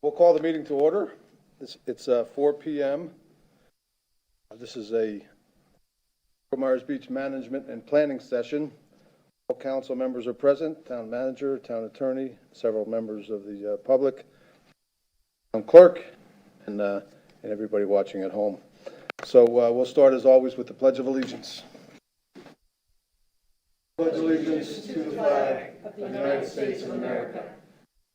We'll call the meeting to order. It's 4 p.m. This is a Myers Beach Management and Planning session. All council members are present, town manager, town attorney, several members of the public, town clerk, and everybody watching at home. So we'll start as always with the Pledge of Allegiance. Pledge allegiance to the flag of the United States of America,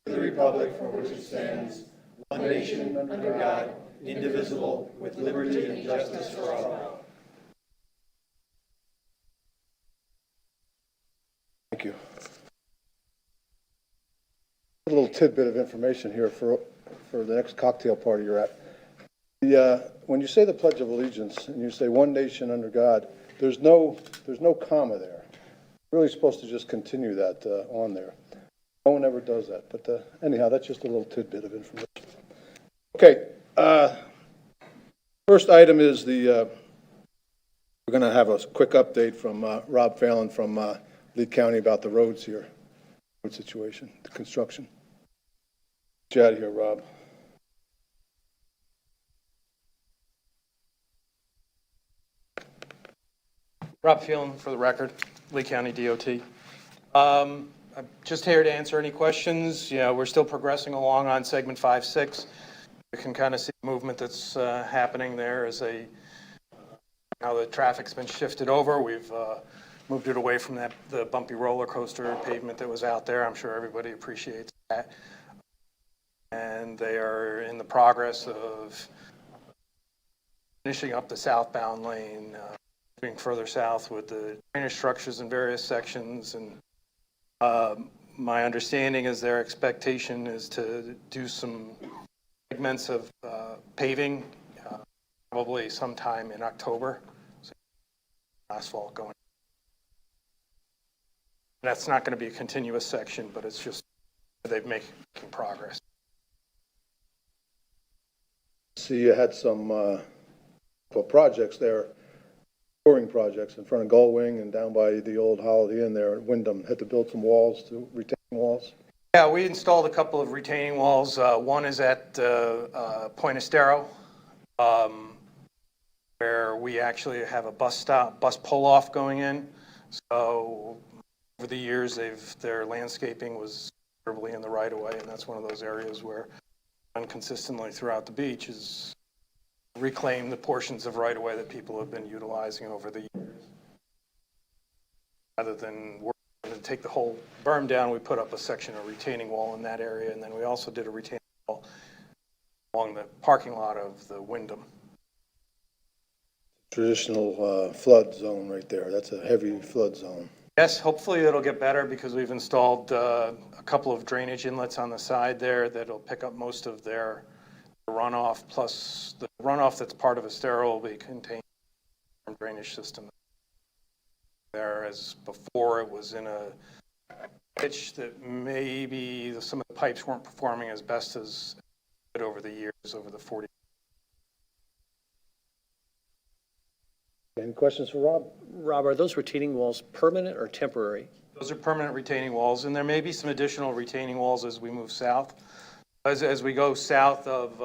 to the republic for which it stands, one nation under God, indivisible, with liberty and justice for all. Thank you. A little tidbit of information here for the next cocktail party you're at. When you say the Pledge of Allegiance and you say one nation under God, there's no comma there. You're really supposed to just continue that on there. No one ever does that. But anyhow, that's just a little tidbit of information. Okay. First item is we're going to have a quick update from Rob Phelan from Lee County about the roads here, road situation, the construction. Get you out of here, Rob. Rob Phelan for the record, Lee County DOT. I'm just here to answer any questions. We're still progressing along on segment 5-6. You can kind of see the movement that's happening there as how the traffic's been shifted over. We've moved it away from the bumpy roller coaster pavement that was out there. I'm sure everybody appreciates that. And they are in the progress of finishing up the southbound lane, moving further south with the drainage structures in various sections. And my understanding is their expectation is to do some segments of paving probably sometime in October. So asphalt going. That's not going to be a continuous section, but it's just they're making progress. See, you had some projects there, touring projects in front of Gullwing and down by the old Holiday Inn there at Wyndham. Had to build some walls, retaining walls. Yeah, we installed a couple of retaining walls. One is at Point Estero, where we actually have a bus pull-off going in. So over the years, their landscaping was considerably in the right-of-way, and that's one of those areas where consistently throughout the beach is reclaim the portions of right-of-way that people have been utilizing over the years. Rather than working to take the whole berm down, we put up a section of retaining wall in that area, and then we also did a retaining wall along the parking lot of the Wyndham. Traditional flood zone right there. That's a heavy flood zone. Yes, hopefully it'll get better because we've installed a couple of drainage inlets on the side there that'll pick up most of their runoff, plus the runoff that's part of Estero will be contained in the drainage system. Whereas before it was in a pitch that maybe some of the pipes weren't performing as best as over the years, over the 40. Any questions for Rob? Rob, are those retaining walls permanent or temporary? Those are permanent retaining walls, and there may be some additional retaining walls as we move south. As we go south of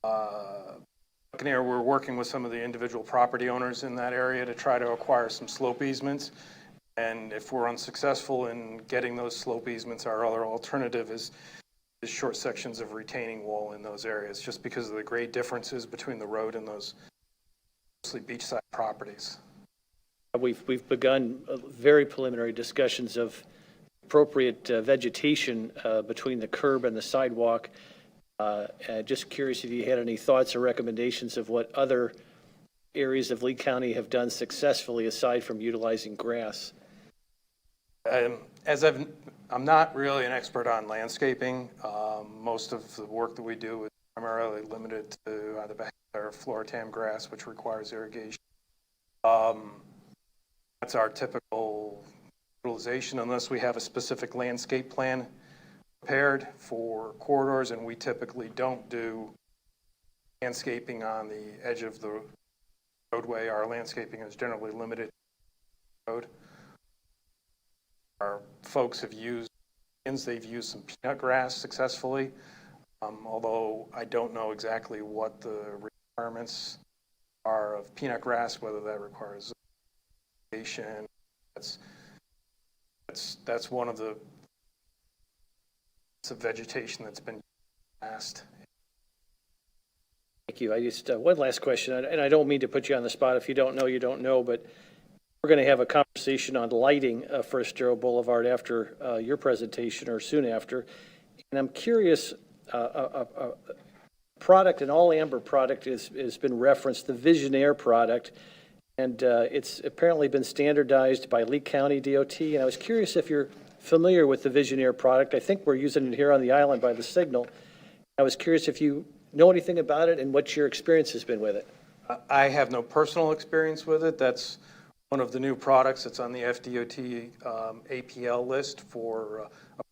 Luminaire, we're working with some of the individual property owners in that area to try to acquire some slope easements. And if we're unsuccessful in getting those slope easements, our other alternative is short sections of retaining wall in those areas, just because of the great differences between the road and those mostly beachside properties. We've begun very preliminary discussions of appropriate vegetation between the curb and the sidewalk. Just curious if you had any thoughts or recommendations of what other areas of Lee County have done successfully aside from utilizing grass. I'm not really an expert on landscaping. Most of the work that we do is primarily limited to either back or floor-tam grass, which requires irrigation. That's our typical utilization, unless we have a specific landscape plan prepared for corridors, and we typically don't do landscaping on the edge of the roadway. Our landscaping is generally limited to the road. Our folks have used, they've used some peanut grass successfully. although I don't know exactly what the requirements are of peanut grass, whether that requires irrigation. That's one of the vegetation that's been asked. Thank you. I just, one last question, and I don't mean to put you on the spot. If you don't know, you don't know, but we're going to have a conversation on lighting for Estero Boulevard after your presentation or soon after. And I'm curious, a product, an all-amber product has been referenced, the Visionaire product, and it's apparently been standardized by Lee County DOT. And I was curious if you're familiar with the Visionaire product. I think we're using it here on the island by the signal. I was curious if you know anything about it and what your experience has been with it. I have no personal experience with it. That's one of the new products that's on the FDOT APL list for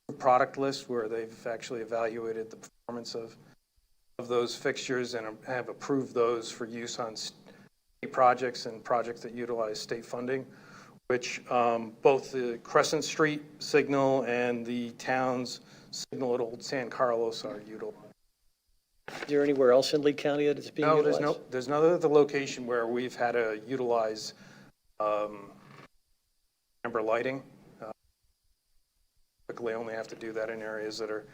a product list where they've actually evaluated the performance of those fixtures and have approved those for use on state projects and projects that utilize state funding, which both the Crescent Street signal and the town's signal at Old San Carlos are utilized. Is there anywhere else in Lee County that it's being utilized? No, there's no other location where we've had to utilize amber lighting. Typically only have to do that in areas that are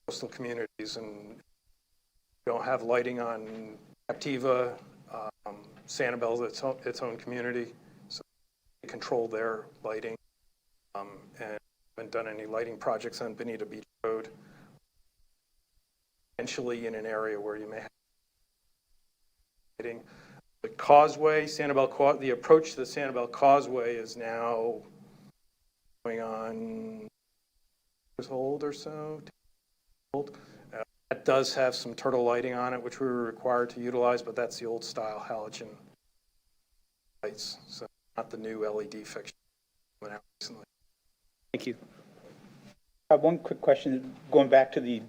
coastal communities, and don't have lighting on Captiva. Sanibel's its own community, so they control their lighting, and haven't done any lighting projects on Bonita Beach Road. Potentially in an area where you may have lighting. The causeway, the approach to the Sanibel Causeway is now going on years old or so. That does have some turtle lighting on it, which we were required to utilize, but that's the old style halogen lights, so not the new LED fixture coming out recently. Thank you. I have one quick question, going back to the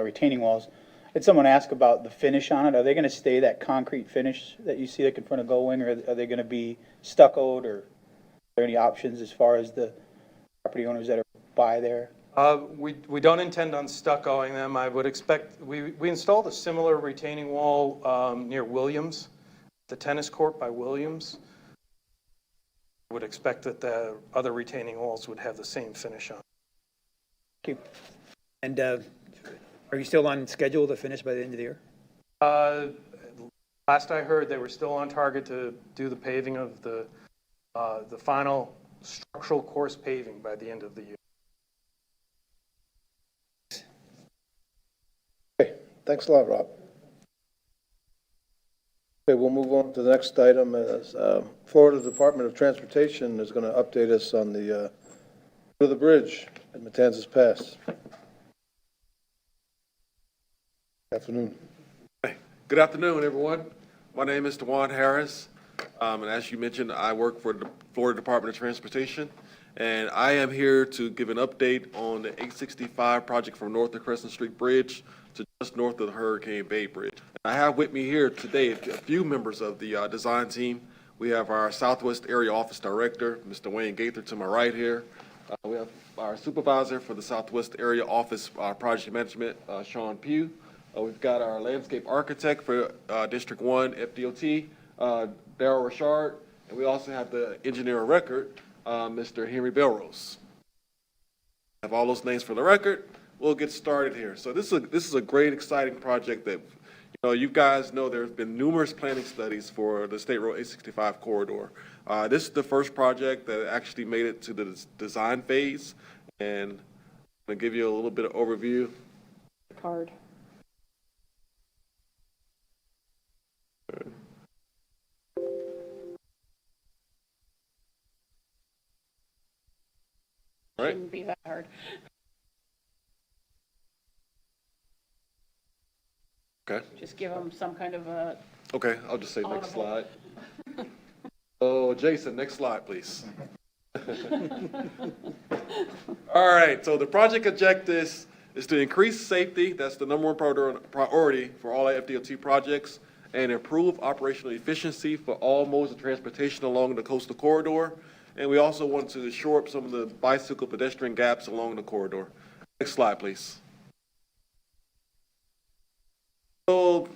retaining walls. I had someone ask about the finish on it. Are they going to stay that concrete finish that you see like in front of Gullwing, or are they going to be stuccoed, or are there any options as far as the property owners that are by there? We don't intend on stuccoing them. I would expect, we installed a similar retaining wall near Williams, the tennis court by Williams. I would expect that the other retaining walls would have the same finish on. Thank you. And are you still on schedule to finish by the end of the year? Last I heard, they were still on target to do the paving of the final structural course paving by the end of the year. Okay, thanks a lot, Rob. Okay, we'll move on to the next item. As Florida Department of Transportation is going to update us on the bridge at Matanzas Pass. Afternoon. Good afternoon, everyone. My name is DeJuan Harris, and as you mentioned, I work for the Florida Department of Transportation, and I am here to give an update on the 865 project from north of Crescent Street Bridge to just north of the Hurricane Bay Bridge. And I have with me here today a few members of the design team. We have our Southwest Area Office Director, Mr. Wayne Gaither, to my right here. We have our supervisor for the Southwest Area Office Project Management, Sean Pugh. We've got our landscape architect for District 1 FDOT, Darryl Richard, and we also have the engineer of record, Mr. Henry Belrose. Have all those names for the record. We'll get started here. So this is a great, exciting project that, you guys know there's been numerous planning studies for the State Road 865 corridor. This is the first project that actually made it to the design phase, and I'm going to give you a little bit of overview. Card. Right. Shouldn't be that hard. Okay. Just give them some kind of a, Okay, I'll just say next Audible. slide. Oh, Jason, next slide, please. All right, so the project objectives is to increase safety, that's the number one priority for all FDOT projects, and improve operational efficiency for all modes of transportation along the coastal corridor. And we also want to shore up some of the bicycle pedestrian gaps along the corridor. Next slide, please. So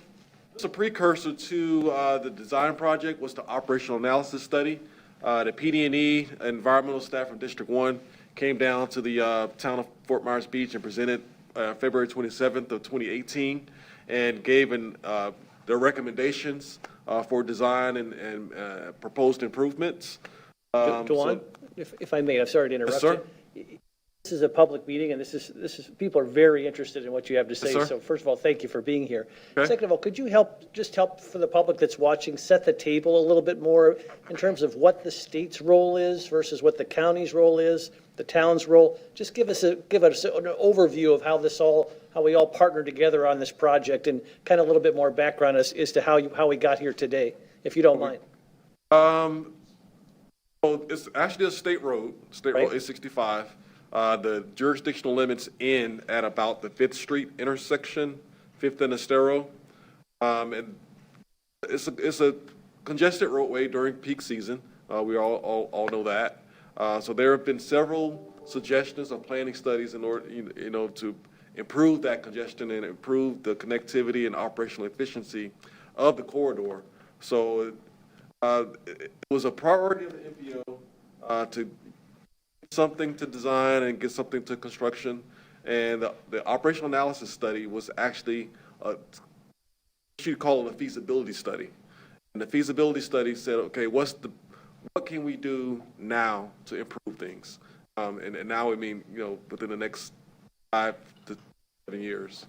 it's a precursor to the design project was the operational analysis study. The PD&E environmental staff from District 1 came down to the town of Fort Myers Beach and presented February 27th of 2018 and gave their recommendations for design and proposed improvements. Dewan, if I may, I'm sorry to interrupt Yes, sir. you. This is a public meeting, and this is people are very interested in what you have to say. sir. So first of all, thank you for being here. Okay. Second of all, could you help for the public that's watching, set the table a little bit more in terms of what the state's role is versus what the county's role is, the town's role? Just give us an overview of how we all partner together on this project, and kind of a little bit more background as to how we got here today, if you don't mind. Well, it's actually a state road, State Road Right. 865. The jurisdictional limits end at about the 5th Street intersection, 5th and Estero. And it's a congested roadway during peak season. We all know that. So there have been several suggestions of planning studies in order, to improve that congestion and improve the connectivity and operational efficiency of the corridor. So it was a priority of the MPO to something to design and get something to construction. And the operational analysis study was actually, you'd call it a feasibility study. And the feasibility study said, okay, what can we do now to improve things? And now, I mean, within the next 5 to 7 years.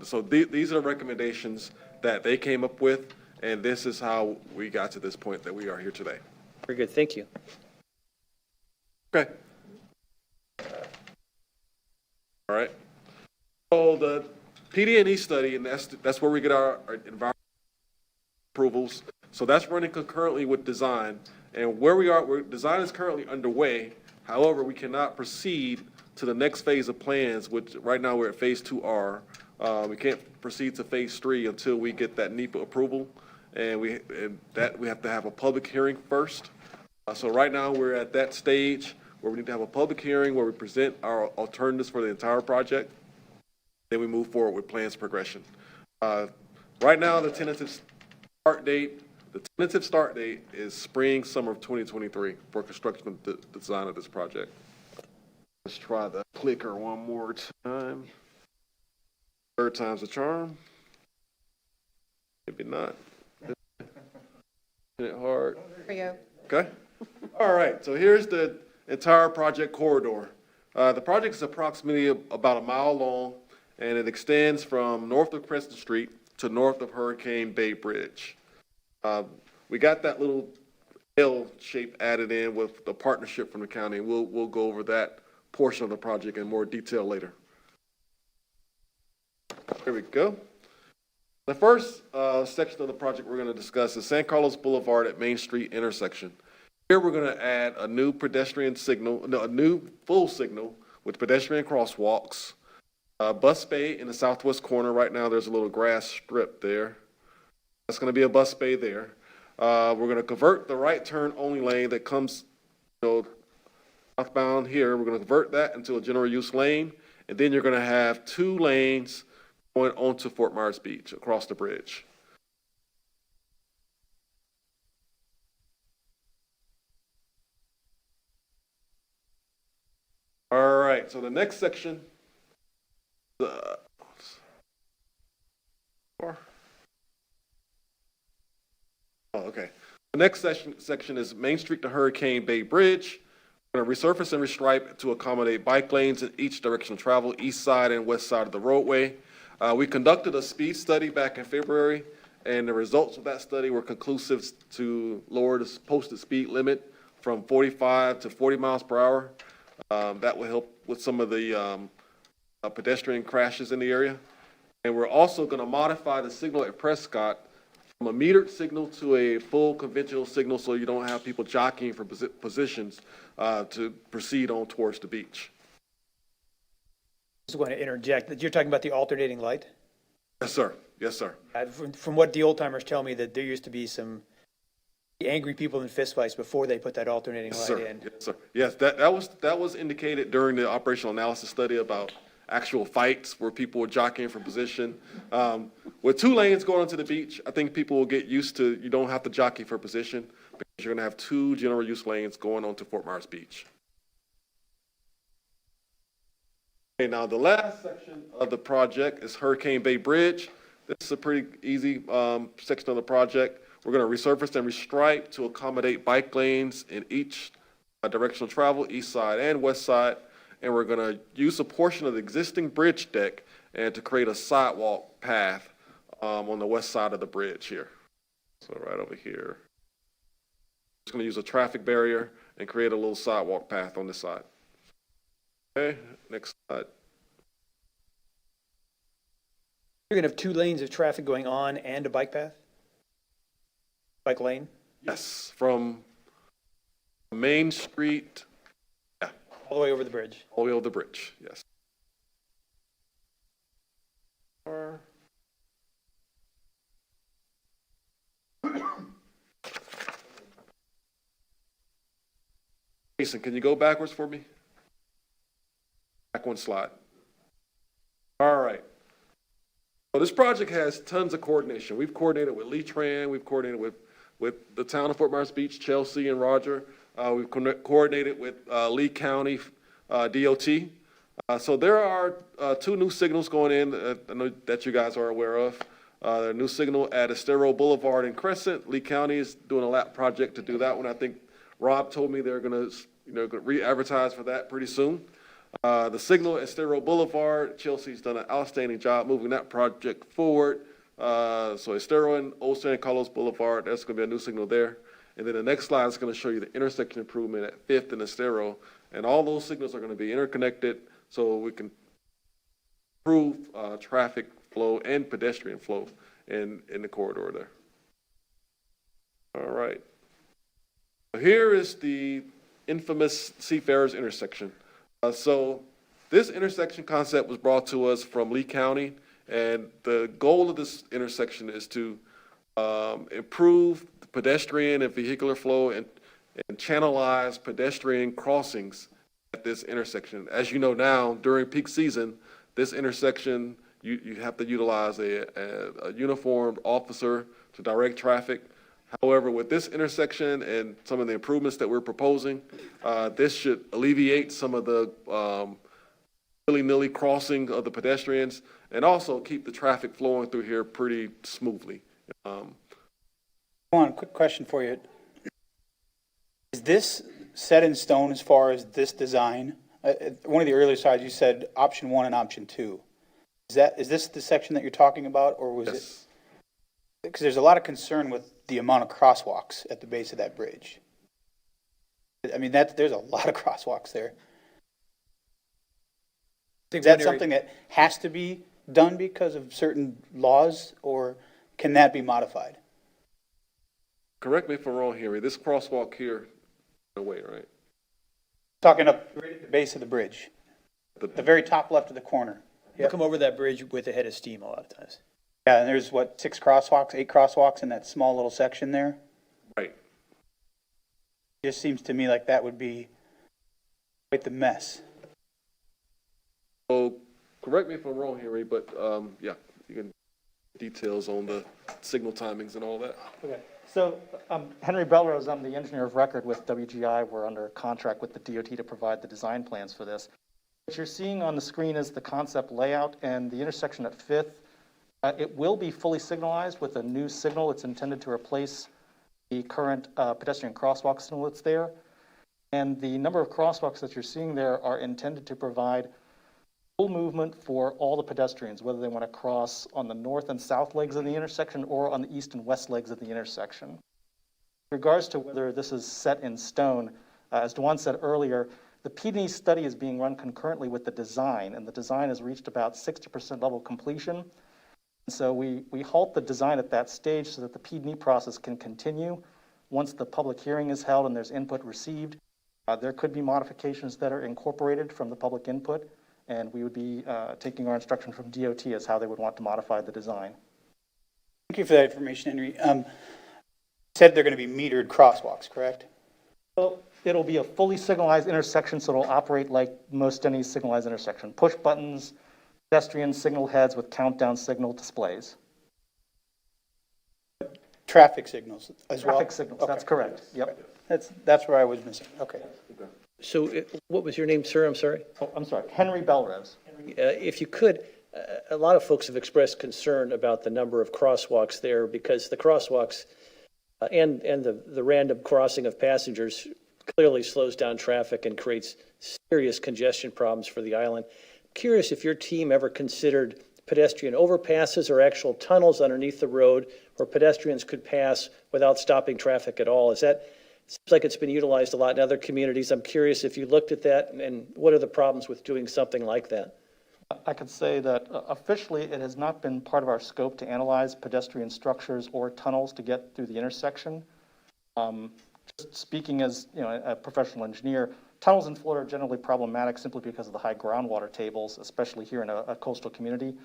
So these are recommendations that they came up with, and this is how we got to this point that we are here today. Very good, thank you. Okay. All right. So the PD&E study, and that's where we get our environmental approvals. So that's running concurrently with design. And where we are, design is currently underway. However, we cannot proceed to the next phase of plans, which right now we're at phase 2R. We can't proceed to phase 3 until we get that NEPA approval. And we have to have a public hearing first. So right now we're at that stage where we need to have a public hearing where we present our alternatives for the entire project. Then we move forward with plans progression. Right now, the tentative start date is spring, summer of 2023 for construction of the design of this project. Let's try the clicker one more time. Third time's a charm. Maybe not. Hit it hard. For you. Okay. All right. So here's the entire project corridor. The project is approximately about a mile long, and it extends from north of Crescent Street to north of Hurricane Bay Bridge. We got that little L shape added in with the partnership from the county, and we'll go over that portion of the project in more detail later. There we go. The first section of the project we're going to discuss is San Carlos Boulevard at Main Street intersection. Here we're going to add a new pedestrian signal, a new full signal with pedestrian crosswalks, bus bay in the southwest corner. Right now there's a little grass strip there. That's going to be a bus bay there. We're going to convert the right turn only lane that comes southbound here. We're going to convert that into a general use lane, and then you're going to have 2 lanes going onto Fort Myers Beach across the bridge. All right, so the next section, okay. The next section is Main Street to Hurricane Bay Bridge. We're going to resurface and restripe to accommodate bike lanes in each direction of travel, east side and west side of the roadway. We conducted a speed study back in February, and the results of that study were conclusive to lower the posted speed limit from 45 to 40 miles per hour. That will help with some of the pedestrian crashes in the area. And we're also going to modify the signal at Prescott from a metered signal to a full conventional signal, so you don't have people jockeying for positions to proceed on towards the beach. Just want to interject, that you're talking about the alternating light? Yes, sir. Yes, sir. From what the old timers tell me, that there used to be some angry people in fistfights before they put that alternating Yes, light sir. in. Yes, sir. Yes, that was indicated during the operational analysis study about actual fights where people were jockeying for position. With 2 lanes going onto the beach, I think people will get used to, you don't have to jockey for position because you're going to have 2 general use lanes going onto Fort Myers Beach. Okay, now the last section of the project is Hurricane Bay Bridge. This is a pretty easy section of the project. We're going to resurface and restripe to accommodate bike lanes in each direction of travel, east side and west side. And we're going to use a portion of the existing bridge deck and to create a sidewalk path on the west side of the bridge here. So right over here. Just going to use a traffic barrier and create a little sidewalk path on this side. Okay, next slide. You're gonna have 2 lanes of traffic going on and a bike path? Bike lane? Yes, from Main Street, All the way over the bridge? all the way over the bridge, yes. Jason, can you go backwards for me? Back 1 slide. All right. Well, this project has tons of coordination. We've coordinated with Lee Tran, we've coordinated with the town of Fort Myers Beach, Chelsea and Roger. We've coordinated with Lee County DOT. So there are 2 new signals going in I know that you guys are aware of. A new signal at Estero Boulevard and Crescent. Lee County is doing a lap project to do that one. I think Rob told me they're going to re-advertise for that pretty soon. The signal at Estero Boulevard, Chelsea's done an outstanding job moving that project forward. So Estero and Old San Carlos Boulevard, that's going to be a new signal there. And then the next slide is going to show you the intersection improvement at 5th and Estero. And all those signals are going to be interconnected so we can improve traffic flow and pedestrian flow in the corridor there. All right. So here is the infamous Seafarers Intersection. So this intersection concept was brought to us from Lee County, and the goal of this intersection is to improve the pedestrian and vehicular flow and channelize pedestrian crossings at this intersection. As you know now, during peak season, this intersection, you have to utilize a uniformed officer to direct traffic. However, with this intersection and some of the improvements that we're proposing, this should alleviate some of the willy-nilly crossing of the pedestrians and also keep the traffic flowing through here pretty smoothly. One quick question for you. Is this set in stone as far as this design? One of the earlier slides, you said option 1 and option 2. Is this the section that you're talking about, or was it? Because there's a lot of concern with the amount of crosswalks at the base of that bridge. I mean, there's a lot of crosswalks there. Is that something that has to be done because of certain laws, or can that be modified? Correct me if I'm wrong, Henry. This crosswalk here, no way, right? Talking up right at the base of the bridge, the very top left of the corner. You come over that bridge with a head of steam a lot of times. Yeah, and there's what, 8 crosswalks in that small little section there? Right. Just seems to me like that would be quite the mess. So, correct me if I'm wrong, Henry, but yeah, you can details on the signal timings and all that. Okay, so Henry Belrose, I'm the engineer of record with WGI. We're under contract with the DOT to provide the design plans for this. What you're seeing on the screen is the concept layout and the intersection at 5th. It will be fully signalized with a new signal. It's intended to replace the current pedestrian crosswalk signal that's there. And the number of crosswalks that you're seeing there are intended to provide full movement for all the pedestrians, whether they want to cross on the north and south legs of the intersection or on the east and west legs of the intersection. In regards to whether this is set in stone, as Dewan said earlier, the PD study is being run concurrently with the design, and the design has reached about 60% level completion. So we halt the design at that stage so that the PD process can continue. Once the public hearing is held and there's input received, there could be modifications that are incorporated from the public input, and we would be taking our instruction from DOT as how they would want to modify the design. Thank you for that information, Henry. Said they're going to be metered crosswalks, correct? Well, It'll be a fully signalized intersection, so it'll operate like most any signalized intersection. Push buttons, pedestrian signal heads with countdown signal displays. Traffic signals as well? Traffic signals, that's correct. Yep. That's where I was missing, okay. So what was your name, sir? I'm sorry. Oh, I'm sorry, Henry Belrose. If you could, a lot of folks have expressed concern about the number of crosswalks there because the crosswalks and the random crossing of passengers clearly slows down traffic and creates serious congestion problems for the island. Curious if your team ever considered pedestrian overpasses or actual tunnels underneath the road where pedestrians could pass without stopping traffic at all. Seems like it's been utilized a lot in other communities. I'm curious if you looked at that and what are the problems with doing something like that? I could say that officially it has not been part of our scope to analyze pedestrian structures or tunnels to get through the intersection. Just speaking as a professional engineer, tunnels in Florida are generally problematic simply because of the high groundwater tables, especially here in a coastal community.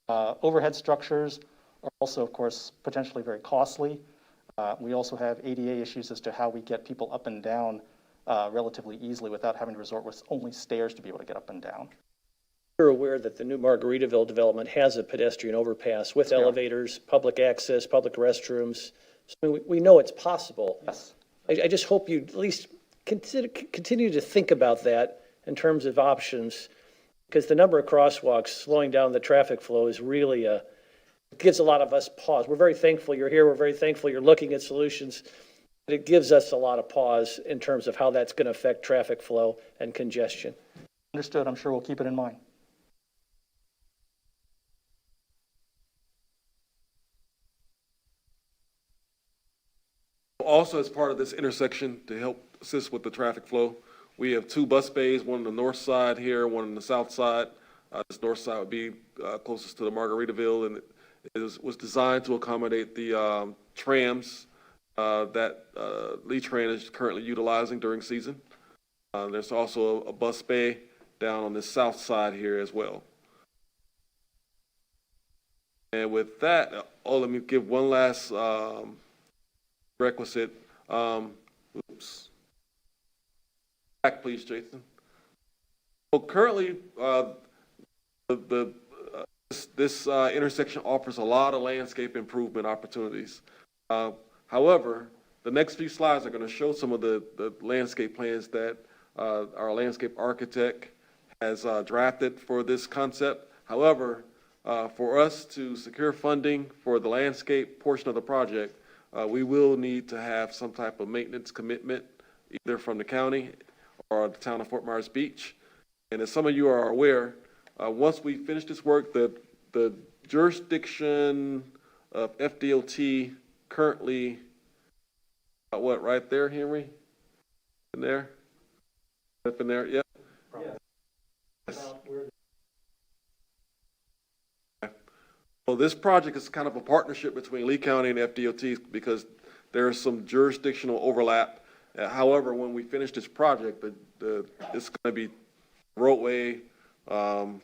Overhead structures are also, of course, potentially very costly. We also have ADA issues as to how we get people up and down relatively easily without having to resort with only stairs to be able to get up and down. You're aware that the new Margaritaville development has a pedestrian overpass with elevators, public access, public restrooms. So we know it's possible. Yes. I just hope you at least continue to think about that in terms of options, because the number of crosswalks slowing down the traffic flow is really it gives a lot of us pause. We're very thankful you're here. We're very thankful you're looking at solutions. But it gives us a lot of pause in terms of how that's going to affect traffic flow and congestion. Understood. I'm sure we'll keep it in mind. Also, as part of this intersection, to help assist with the traffic flow, we have 2 bus bays, one on the north side here, one on the south side. This north side would be closest to the Margaritaville, and it was designed to accommodate the trams that Lee Tran is currently utilizing during season. There's also a bus bay down on the south side here as well. And with that, let me give one last requisite. Oops. Back, please, Jason. Well, currently, this intersection offers a lot of landscape improvement opportunities. However, the next few slides are going to show some of the landscape plans that our landscape architect has drafted for this concept. However, for us to secure funding for the landscape portion of the project, we will need to have some type of maintenance commitment, either from the county or the town of Fort Myers Beach. And as some of you are aware, once we finish this work, the jurisdiction of FDOT currently, what, right there, Henry? In there? Up in there, yep. Yes. Well, this project is kind of a partnership between Lee County and FDOT because there is some jurisdictional overlap. However, when we finish this project, it's going to be roadway, all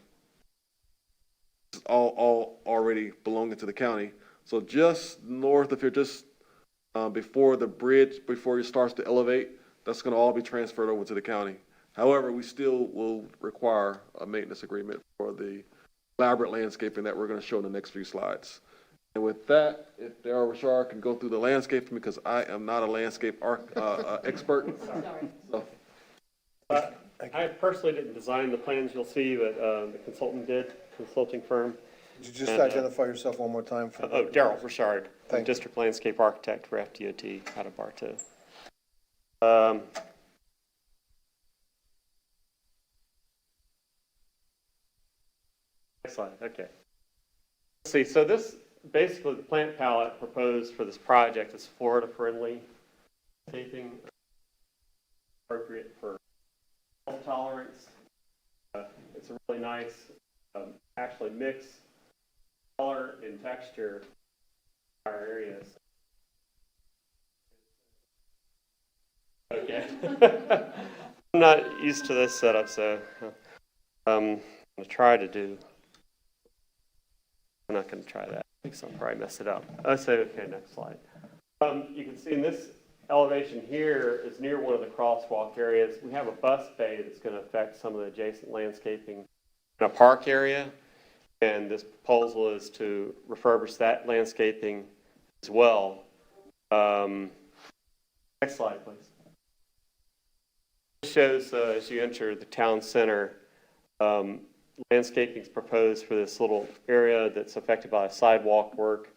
already belonging to the county. So just north of here, just before the bridge, before it starts to elevate, that's going to all be transferred over to the county. However, we still will require a maintenance agreement for the elaborate landscaping that we're going to show in the next few slides. And with that, if Darryl Richard can go through the landscaping, because I am not a landscape expert. So. I personally didn't design the plans you'll see, but the consulting firm. Could you just identify yourself one more time? Darryl Richard, Thank you. District Landscape Architect for FDOT out of Bartow. Next slide, okay. Let's see, so this, basically the plant palette proposed for this project is Florida-friendly landscaping, appropriate for fault tolerance. It's a really nice, actually mixed color and texture in our areas. Okay. I'm not used to this setup, so I'm going to try to do. I'm not going to try that because I'll probably mess it up. Oh, so okay, next slide. You can see in this elevation here is near one of the crosswalk areas. We have a bus bay that's going to affect some of the adjacent landscaping in a park area. And this proposal is to refurbish that landscaping as well. Next slide, please. This shows as you enter the town center, landscaping is proposed for this little area that's affected by sidewalk work.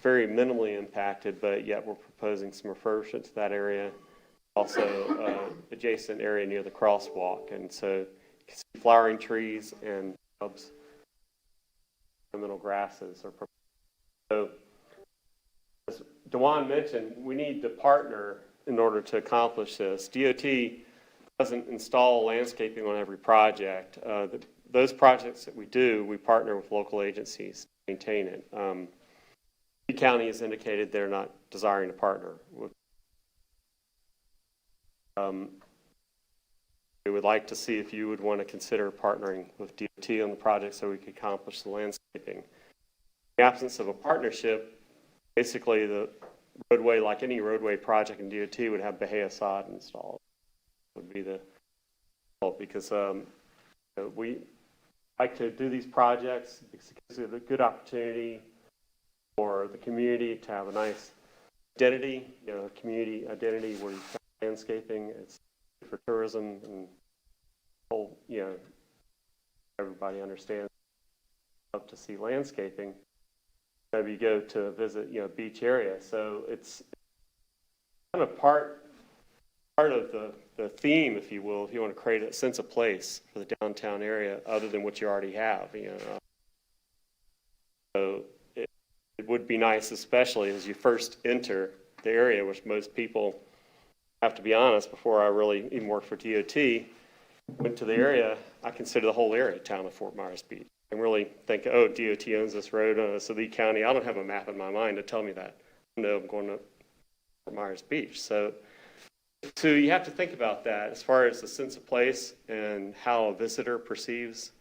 Very minimally impacted, but yet we're proposing some refurbishment to that area. Also, adjacent area near the crosswalk. And so you can see flowering trees and shrubs, ornamental grasses are proposed. So, as Dewan mentioned, we need to partner in order to accomplish this. DOT doesn't install landscaping on every project. Those projects that we do, we partner with local agencies to maintain it. The county has indicated they're not desiring to partner with. We would like to see if you would want to consider partnering with DOT on the project so we could accomplish the landscaping. In the absence of a partnership, basically the roadway, like any roadway project in DOT, would have Bahia sod installed. Would be the because we like to do these projects because it gives you a good opportunity for the community to have a nice identity, community identity where you have landscaping. It's good for tourism and whole, everybody understands. Love to see landscaping. Maybe you go to visit, beach area. So it's kind of part of the theme, if you will, if you want to create a sense of place for the downtown area other than what you already have. So it would be nice, especially as you first enter the area, which most people, have to be honest, before I really even worked for DOT, went to the area, I consider the whole area town of Fort Myers Beach. And really think, DOT owns this road, so Lee County, I don't have a map in my mind to tell me that. I know I'm going to Fort Myers Beach. So you have to think about that as far as the sense of place and how a visitor perceives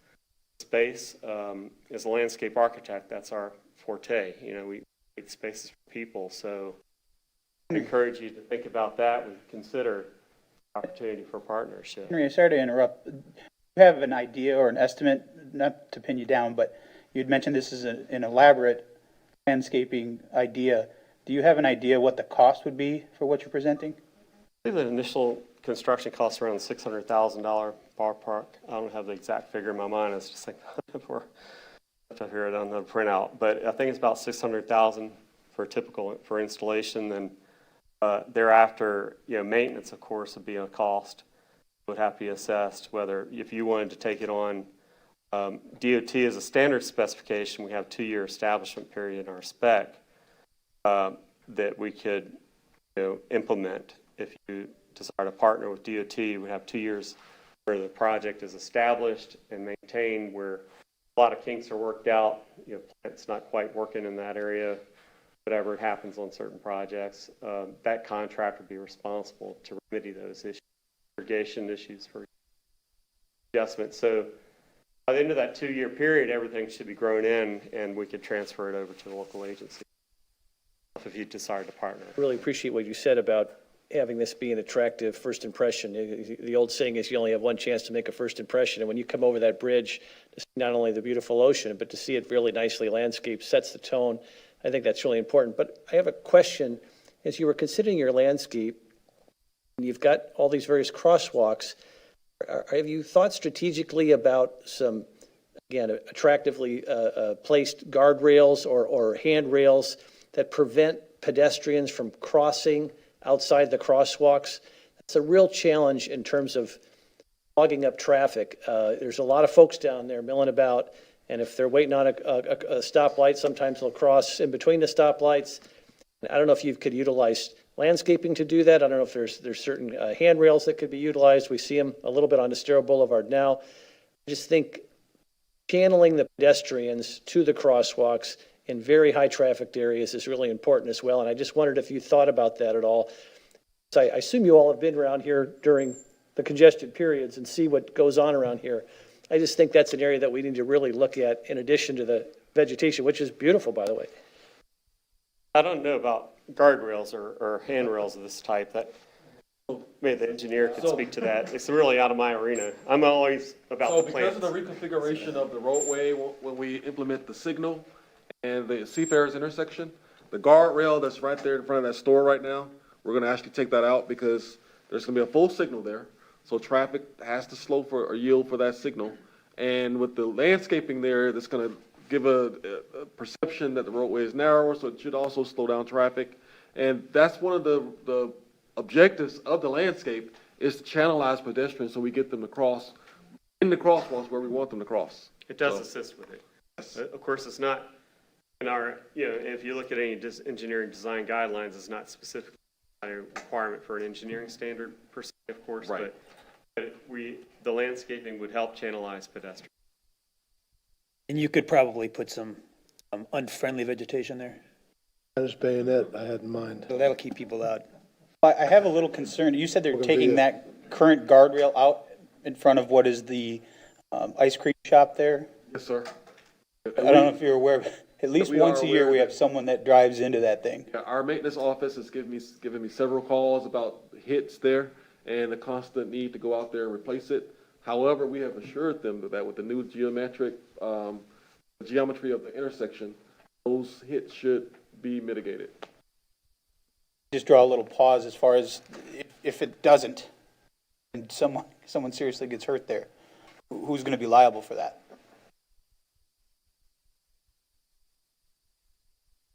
space. As a landscape architect, that's our forte. We create spaces for people. So I encourage you to think about that and consider opportunity for partnership. Henry, sorry to interrupt. Do you have an idea or an estimate, not to pin you down, but you'd mentioned this is an elaborate landscaping idea. Do you have an idea what the cost would be for what you're presenting? I believe the initial construction costs around $600,000 ballpark. I don't have the exact figure in my mind. It's just like I hear it on the printout, but I think it's about $600,000 for installation. Then thereafter, maintenance, of course, would be a cost. It would have to be assessed whether if you wanted to take it on. DOT is a standard specification. We have 2-year establishment period in our spec that we could implement. If you desire to partner with DOT, we have 2 years where the project is established and maintained, where a lot of kinks are worked out. It's not quite working in that area. Whatever happens on certain projects, that contract would be responsible to remedy those issues, irrigation issues for adjustment. So by the end of that 2-year period, everything should be grown in, and we could transfer it over to the local agency if you decide to partner. I really appreciate what you said about having this be an attractive first impression. The old saying is you only have one chance to make a first impression, and when you come over that bridge to see not only the beautiful ocean, but to see it really nicely landscaped, sets the tone. I think that's really important. But I have a question. As you were considering your landscape, and you've got all these various crosswalks, have you thought strategically about some, again, attractively placed guardrails or handrails that prevent pedestrians from crossing outside the crosswalks? That's a real challenge in terms of clogging up traffic. There's a lot of folks down there milling about, and if they're waiting on a stoplight, sometimes they'll cross in between the stoplights. I don't know if you could utilize landscaping to do that. I don't know if there's certain handrails that could be utilized. We see them a little bit on Estero Boulevard now. I just think channeling the pedestrians to the crosswalks in very high trafficked areas is really important as well. And I just wondered if you thought about that at all. So I assume you all have been around here during the congested periods and see what goes on around here. I just think that's an area that we need to really look at in addition to the vegetation, which is beautiful, by the way. I don't know about guardrails or handrails of this type that, maybe the engineer could speak to that. It's really out of my arena. I'm always about So the because plans. of the reconfiguration of the roadway, when we implement the signal and the Seafarers Intersection, the guardrail that's right there in front of that store right now, we're gonna actually take that out because there's gonna be a full signal there. So traffic has to slow for, or yield for that signal. And with the landscaping there, that's gonna give a perception that the roadway is narrower, so it should also slow down traffic. And that's one of the objectives of the landscape, is to channelize pedestrians so we get them to cross in the crosswalks where we want them to cross. It does So- assist with it. Of course, it's not in our, if you look at any engineering design guidelines, it's not specifically a requirement for an engineering standard per se, of course, Right. but the landscaping would help channelize pedestrians. And you could probably put some unfriendly vegetation there, Spanish bayonet I had in mind. so that'll keep people out. I have a little concern. You said they're taking Bougainvillea. that current guardrail out in front of what is the ice cream shop there? Yes, sir. I don't know if you're aware, at least We are once a year, aware we that- have someone that drives into that thing. Yeah, our maintenance office has given me several calls about hits there and the constant need to go out there and replace it. However, we have assured them that with the new geometry of the intersection, those hits should be mitigated. Just draw a little pause as far as if it doesn't, and someone seriously gets hurt there, who's going to be liable for that?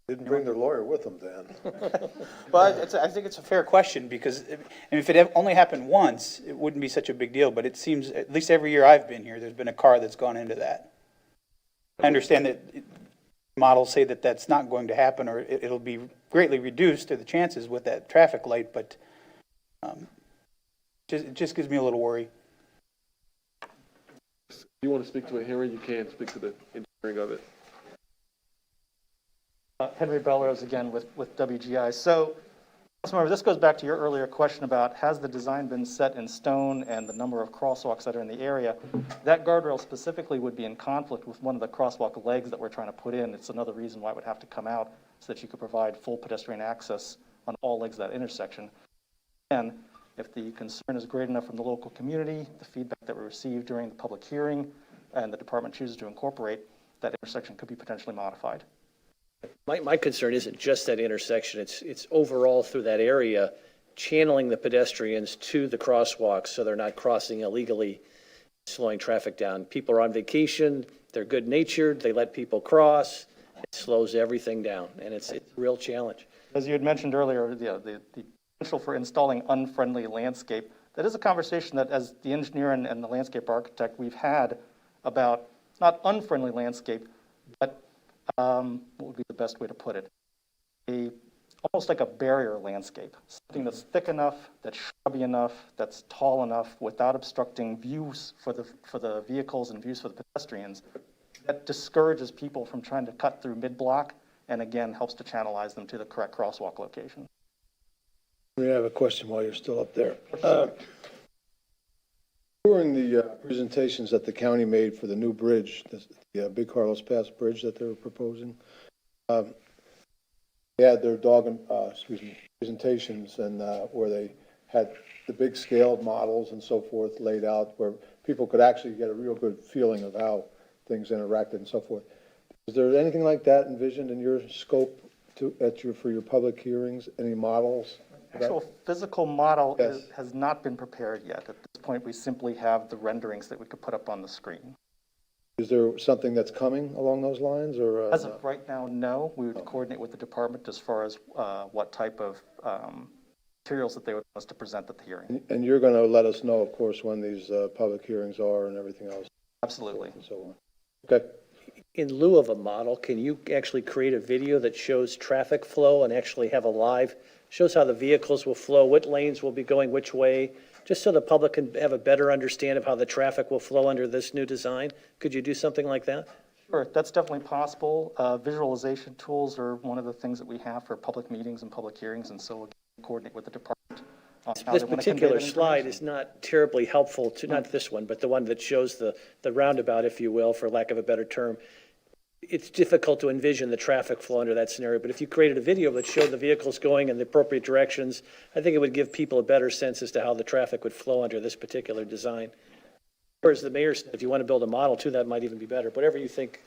Didn't bring their lawyer with them, Dan. Well, I think it's a fair question, because if it only happened once, it wouldn't be such a big deal, but it seems, at least every year I've been here, there's been a car that's gone into that. I understand that models say that that's not going to happen, or it'll be greatly reduced to the chances with that traffic light, but it just gives me a little worry. If you want to speak to it, Henry, you can speak to the engineering of it. Henry Belrose again with WGI. So, Councilmember, this goes back to your earlier question about has the design been set in stone and the number of crosswalks that are in the area. That guardrail specifically would be in conflict with one of the crosswalk legs that we're trying to put in. It's another reason why it would have to come out so that you could provide full pedestrian access on all legs of that intersection. And if the concern is great enough from the local community, the feedback that we received during the public hearing, and the department chooses to incorporate, that intersection could be potentially modified. My concern isn't just that intersection, it's overall through that area, channeling the pedestrians to the crosswalks so they're not crossing illegally, slowing traffic down. People are on vacation, they're good-natured, they let people cross, it slows everything down, and it's a real challenge. As you had mentioned earlier, the potential for installing unfriendly landscape, that is a conversation that as the engineer and the landscape architect we've had about not unfriendly landscape, but what would be the best way to put it? Almost like a barrier landscape, something that's thick enough, that's shrubby enough, that's tall enough, without obstructing views for the vehicles and views for the pedestrians, that discourages people from trying to cut through mid-block, and again, helps to channelize them to the correct crosswalk location. We have a question while you're still up there. During the presentations that the county made for the new bridge, the Big Carlos Pass Bridge that they were proposing, they had their presentations and where they had the big scaled models and so forth laid out where people could actually get a real good feeling of how things interacted and so forth. Is there anything like that envisioned in your scope for your public hearings? Any models? Actual physical model Yes. has not been prepared yet. At this point, we simply have the renderings that we could put up on the screen. Is there something that's coming along those lines, or? As of right now, no. We would coordinate with the department as far as what type of materials that they would want us to present at the hearing. And you're going to let us know, of course, when these public hearings are and everything else Absolutely. and so on. Okay. In lieu of a model, can you actually create a video that shows traffic flow and actually have a live, shows how the vehicles will flow, what lanes will be going which way, just so the public can have a better understanding of how the traffic will flow under this new design? Could you do something like that? Sure, that's definitely possible. Visualization tools are one of the things that we have for public meetings and public hearings, and so we'll coordinate with the department on how This they want to convey particular that slide information. is not terribly helpful to, not this one, but the one that shows the roundabout, if you will, for lack of a better term. it's difficult to envision the traffic flow under that scenario, but if you created a video that showed the vehicles going in the appropriate directions, I think it would give people a better sense as to how the traffic would flow under this particular design. Or as the mayor said, if you want to build a model too, that might even be better, whatever you think.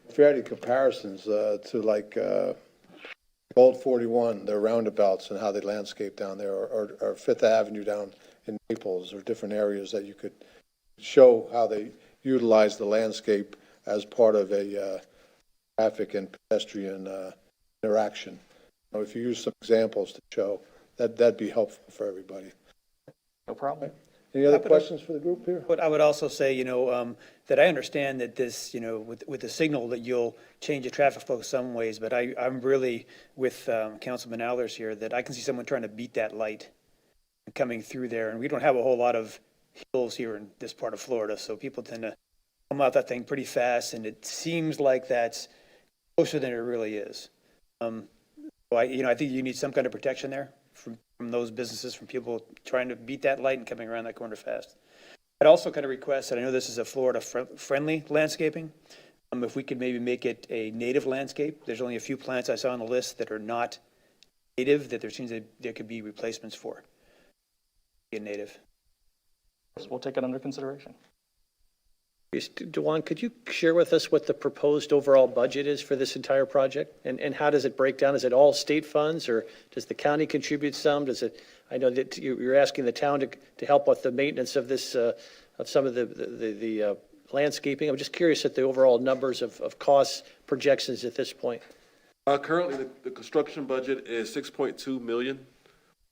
If you had any comparisons to like Old 41, their roundabouts and how they landscape down there, or Fifth Avenue down in Naples, or different areas that you could show how they utilize the landscape as part of a traffic and pedestrian interaction. You know, if you use some examples to show, that'd be helpful for everybody. No problem. Any other questions for the group here? But I would also say, that I understand that this, with the signal that you'll change the traffic flow some ways, but I'm really with Councilman Allers here, that I can see someone trying to beat that light coming through there, and we don't have a whole lot of hills here in this part of Florida, so people tend to come out that thing pretty fast, and it seems like that's closer than it really is. So I think you need some kind of protection there from those businesses, from people trying to beat that light and coming around that corner fast. I'd also kind of request, and I know this is a Florida-friendly landscaping, if we could maybe make it a native landscape. There's only a few plants I saw on the list that are not native, that there could be replacements for. Be a native. We'll take it under consideration. Dewan, could you share with us what the proposed overall budget is for this entire project? And how does it break down? Is it all state funds, or does the county contribute some? I know that you're asking the town to help with the maintenance of this, of some of the landscaping. I'm just curious at the overall numbers of costs projections at this point. Currently, the construction budget is $6.2 million,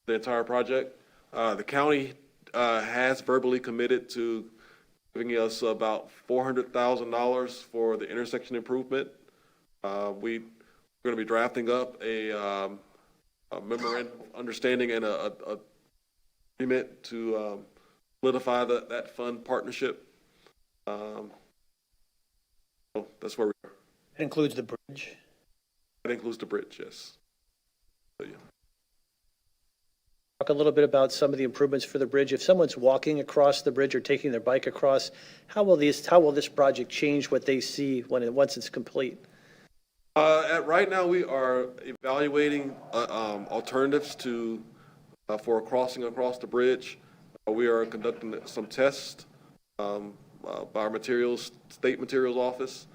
the entire project. The county has verbally committed to giving us about $400,000 for the intersection improvement. We're going to be drafting up a memorandum of understanding and a agreement to solidify that fund partnership. So that's where we are. That includes the bridge. That includes the bridge, yes. So, yeah. Talk a little bit about some of the improvements for the bridge. If someone's walking across the bridge or taking their bike across, how will this project change what they see once it's complete? Right now, we are evaluating alternatives for crossing across the bridge. We are conducting some tests by our state materials office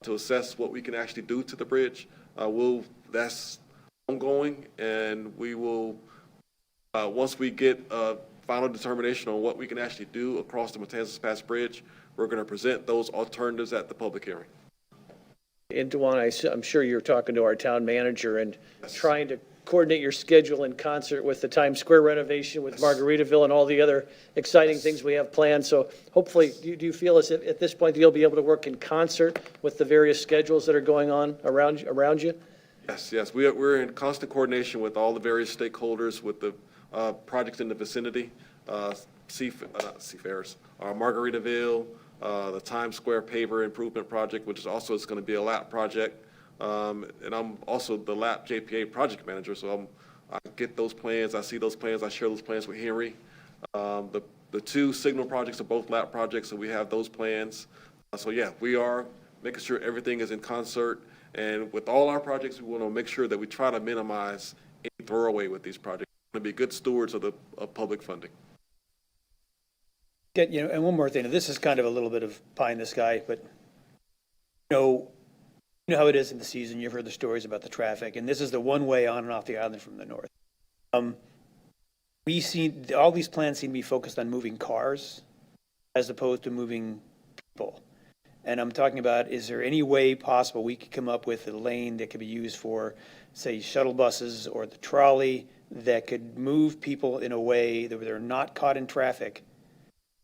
to assess what we can actually do to the bridge. That's ongoing, and we will. Once we get a final determination on what we can actually do across the Matanzas Pass Bridge, we're going to present those alternatives at the public hearing. And Dewan, I'm sure you're talking to our town manager and trying to coordinate your schedule in concert with the Times Square renovation, with Margaritaville, and all the other exciting things we have planned. So hopefully, do you feel as if at this point you'll be able to work in concert with the various schedules that are going on around you? Yes. We're in constant coordination with all the various stakeholders, with the projects in the vicinity, Seafarers, Margaritaville, the Times Square paver improvement project, which is also going to be a LAP project. And I'm also the LAP JPA project manager, so I get those plans, I see those plans, I share those plans with Henry. The two signal projects are both LAP projects, so we have those plans. So yeah, we are making sure everything is in concert. And with all our projects, we want to make sure that we try to minimize any throwaway with these projects. To be good stewards of public funding. And one more thing, this is kind of a little bit of pie in the sky, but you know how it is in the season. You've heard the stories about the traffic, and this is the one way on and off the island from the north. We see all these plans seem to be focused on moving cars as opposed to moving people. And I'm talking about, is there any way possible we could come up with a lane that could be used for, say, shuttle buses or the trolley, that could move people in a way that they're not caught in traffic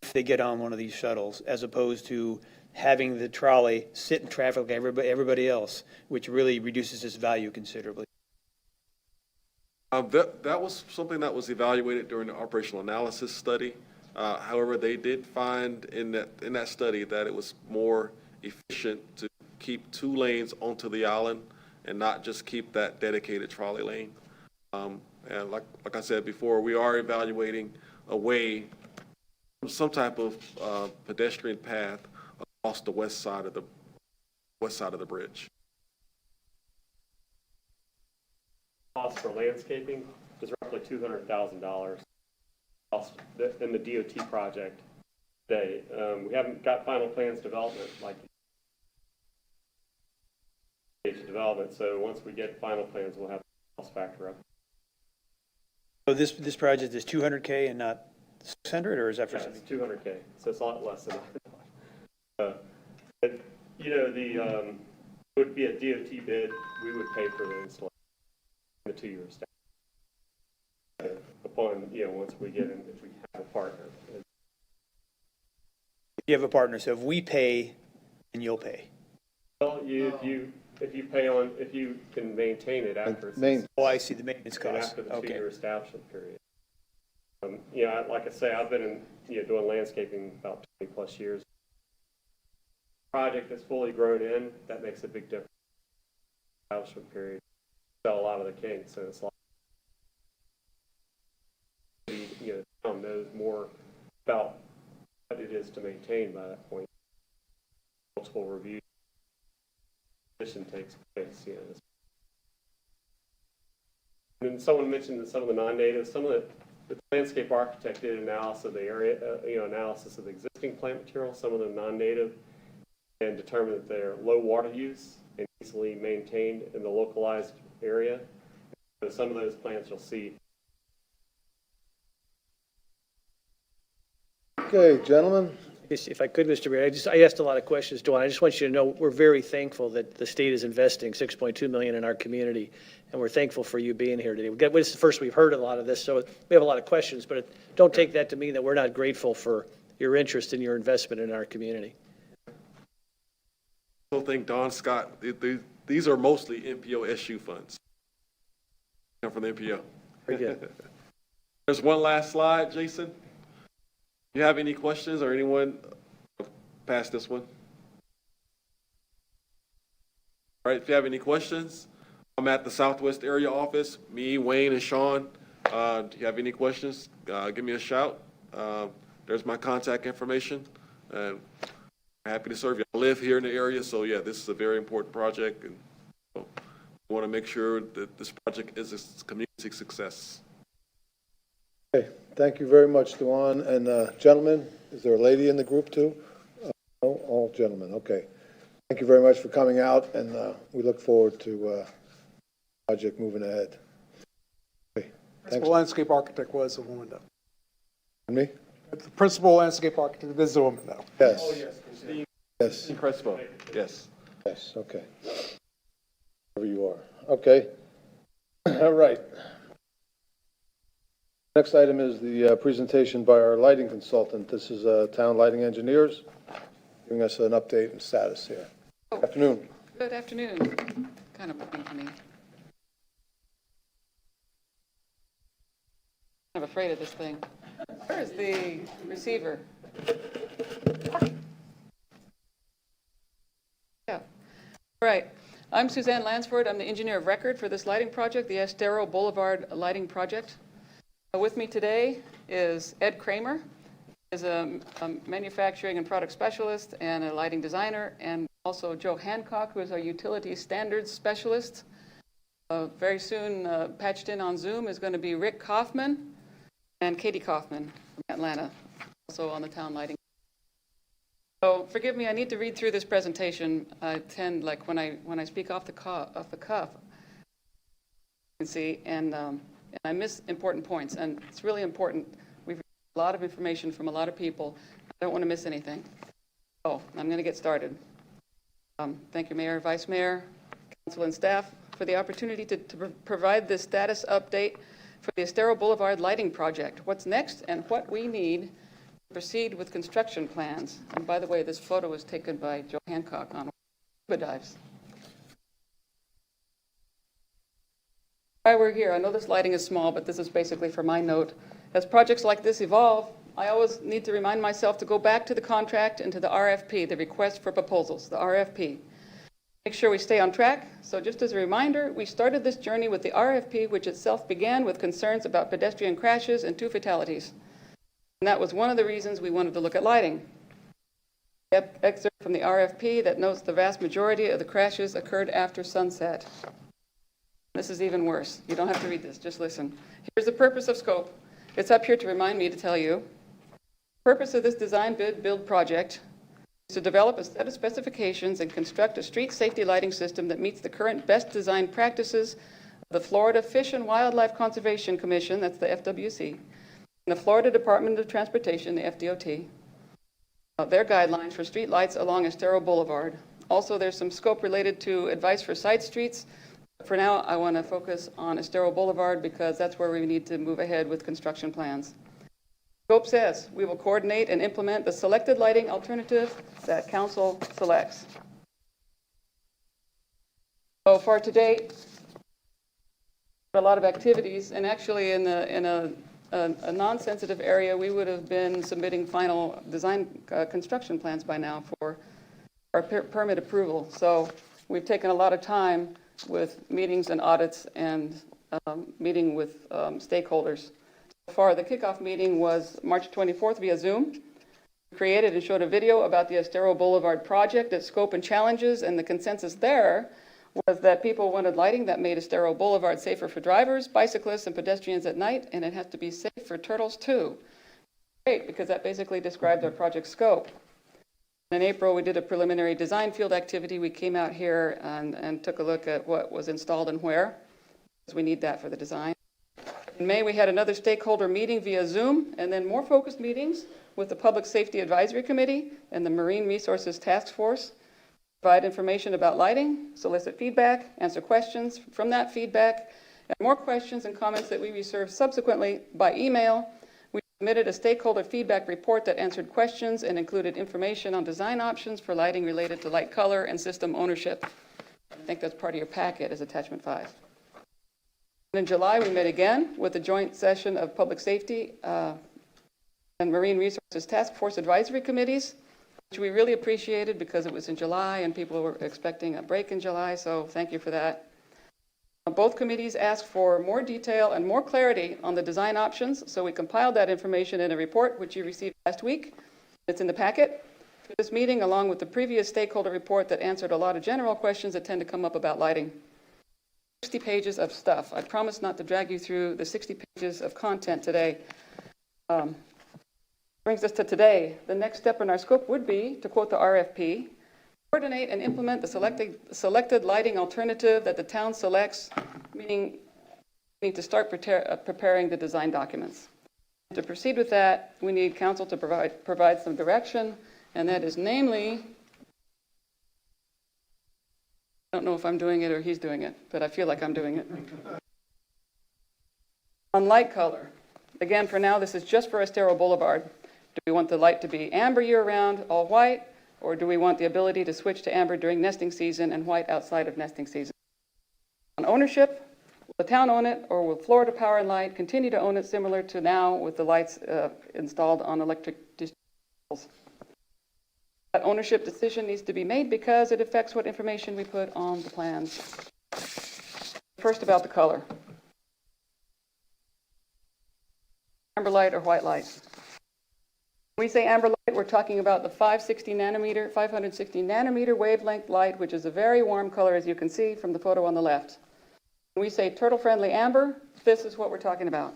if they get on one of these shuttles, as opposed to having the trolley sit in traffic like everybody else, which really reduces its value considerably. That was something that was evaluated during the operational analysis study. However, they did find in that study that it was more efficient to keep 2 lanes onto the island and not just keep that dedicated trolley lane. And like I said before, we are evaluating a way, some type of pedestrian path across the west side of the west side of the bridge. Cost for landscaping is roughly $200,000 cost in the DOT project today. We haven't got final plans development like stage development, so once we get final plans, we'll have the cost factor up. So this project is 200K and not 600, or is that for Yeah, something? it's 200K, so it's a lot less than but, you know, it would be a DOT bid, we would pay for the installation in the 2 years. Upon, you know, once we get in, if we have a partner. You have a partner, so if we pay, then you'll pay. Well, if you pay on, if you can maintain it after it's. Main- Oh, I see, the maintenance And cost. after the Okay. 2-year establishment period. You know, like I say, I've been doing landscaping about 20+ years. Project that's fully grown in, that makes a big difference. Establishment period, sell a lot of the kinks, and it's a lot. The town knows more about what it is to maintain by that point. Multiple reviews. Mission takes place, And then someone mentioned that some of the non-natives, some of the landscape architect did analysis of the area, analysis of the existing plant material, some of them non-native, and determined that they're low water use and easily maintained in the localized area. So some of those plants you'll see. Okay, gentlemen, If I could, Mr. Mayor, I asked a lot of questions, Dwan. I just want you to know, we're very thankful that the state is investing $6.2 million in our community, and we're thankful for you being here today. This is the first we've heard a lot of this, so we have a lot of questions, but don't take that to mean that we're not grateful for your interest and your investment in our community. I still think Don Scott, these are mostly NPO SU funds. Come from the NPO. Very good. There's one last slide, Jason. You have any questions or anyone past this one? All right, if you have any questions, I'm at the Southwest Area Office, me, Wayne, and Sean. Do you have any questions? Give me a shout. There's my contact information. I'm happy to serve you. I live here in the area, so yeah, this is a very important project, and so we want to make sure that this project is a community success. okay, thank you very much, Dewan. And gentlemen, is there a lady in the group too? No, all gentlemen, okay. Thank you very much for coming out, and we look forward to the project moving ahead. Okay, thanks. Principal landscape architect was a woman, though. Me? The principal landscape architect is a woman, though. Yes. Oh, yes, Christine. Yes, Crespo, yes. yes, okay. Wherever you are. Okay. All right. Next item is the presentation by our lighting consultant. This is Town Lighting Engineers, giving us an update and status here. Afternoon. Good afternoon. Kind of looking for me. I'm afraid of this thing. Where is the receiver? Yeah. Right. I'm Suzanne Lansford. I'm the engineer of record for this lighting project, the Estero Boulevard Lighting Project. With me today is Ed Kramer, is a manufacturing and product specialist and a lighting designer, and also Joe Hancock, who is our utility standards specialist. Very soon, patched in on Zoom, is going to be Rick Kaufman and Katie Kaufman from Atlanta, also on the town lighting. So forgive me, I need to read through this presentation. I tend, like when I speak off the cuff, you can see, and I miss important points, and it's really important. We've received a lot of information from a lot of people. I don't want to miss anything. So I'm going to get started. Thank you, Mayor, Vice Mayor, Council, and staff for the opportunity to provide this status update for the Estero Boulevard Lighting Project. What's next and what we need to proceed with construction plans. And by the way, this photo was taken by Joe Hancock on scuba dives. Why we're here, I know this lighting is small, but this is basically for my note. As projects like this evolve, I always need to remind myself to go back to the contract and to the RFP, the request for proposals, the RFP. Make sure we stay on track. So just as a reminder, we started this journey with the RFP, which itself began with concerns about pedestrian crashes and 2 fatalities. And that was one of the reasons we wanted to look at lighting. Excerpt from the RFP that notes the vast majority of the crashes occurred after sunset. This is even worse. You don't have to read this, just listen. Here's the purpose of scope. It's up here to remind me to tell you. The purpose of this design bid build project is to develop a set of specifications and construct a street safety lighting system that meets the current best design practices of the Florida Fish and Wildlife Conservation Commission, that's the FWC, and the Florida Department of Transportation, the FDOT, their guidelines for street lights along Estero Boulevard. Also, there's some scope related to advice for side streets. For now, I want to focus on Estero Boulevard because that's where we need to move ahead with construction plans. Scope says we will coordinate and implement the selected lighting alternative that council selects. So far to date, a lot of activities, and actually in a non-sensitive area, we would have been submitting final design construction plans by now for our permit approval. So we've taken a lot of time with meetings and audits and meeting with stakeholders. So far, the kickoff meeting was March 24th via Zoom. We created and showed a video about the Estero Boulevard project, its scope and challenges, and the consensus there was that people wanted lighting that made Estero Boulevard safer for drivers, bicyclists, and pedestrians at night, and it has to be safe for turtles too. Great, because that basically described our project scope. In April, we did a preliminary design field activity. We came out here and took a look at what was installed and where, because we need that for the design. In May, we had another stakeholder meeting via Zoom, and then more focused meetings with the Public Safety Advisory Committee and the Marine Resources Task Force. Provide information about lighting, solicit feedback, answer questions from that feedback, and more questions and comments that we received subsequently by email. We submitted a stakeholder feedback report that answered questions and included information on design options for lighting related to light color and system ownership. I think that's part of your packet as attachment 5. And in July, we met again with a joint session of Public Safety and Marine Resources Task Force Advisory Committees, which we really appreciated because it was in July and people were expecting a break in July, so thank you for that. Both committees asked for more detail and more clarity on the design options, so we compiled that information in a report which you received last week. It's in the packet for this meeting, along with the previous stakeholder report that answered a lot of general questions that tend to come up about lighting. 60 pages of stuff. I promise not to drag you through the 60 pages of content today. Brings us to today. The next step in our scope would be, to quote the RFP, coordinate and implement the selected lighting alternative that the town selects, meaning we need to start preparing the design documents. To proceed with that, we need council to provide some direction, and that is namely, I don't know if I'm doing it or he's doing it, but I feel like I'm doing it. On light color. Again, for now, this is just for Estero Boulevard. Do we want the light to be amber year-round, all white, or do we want the ability to switch to amber during nesting season and white outside of nesting season? On ownership, will the town own it, or will Florida Power and Light continue to own it similar to now with the lights installed on electric vehicles? That ownership decision needs to be made because it affects what information we put on the plans. First, about the color. Amber light or white light? When we say amber light, we're talking about the 560 nanometer wavelength light, which is a very warm color, as you can see from the photo on the left. When we say turtle-friendly amber, this is what we're talking about.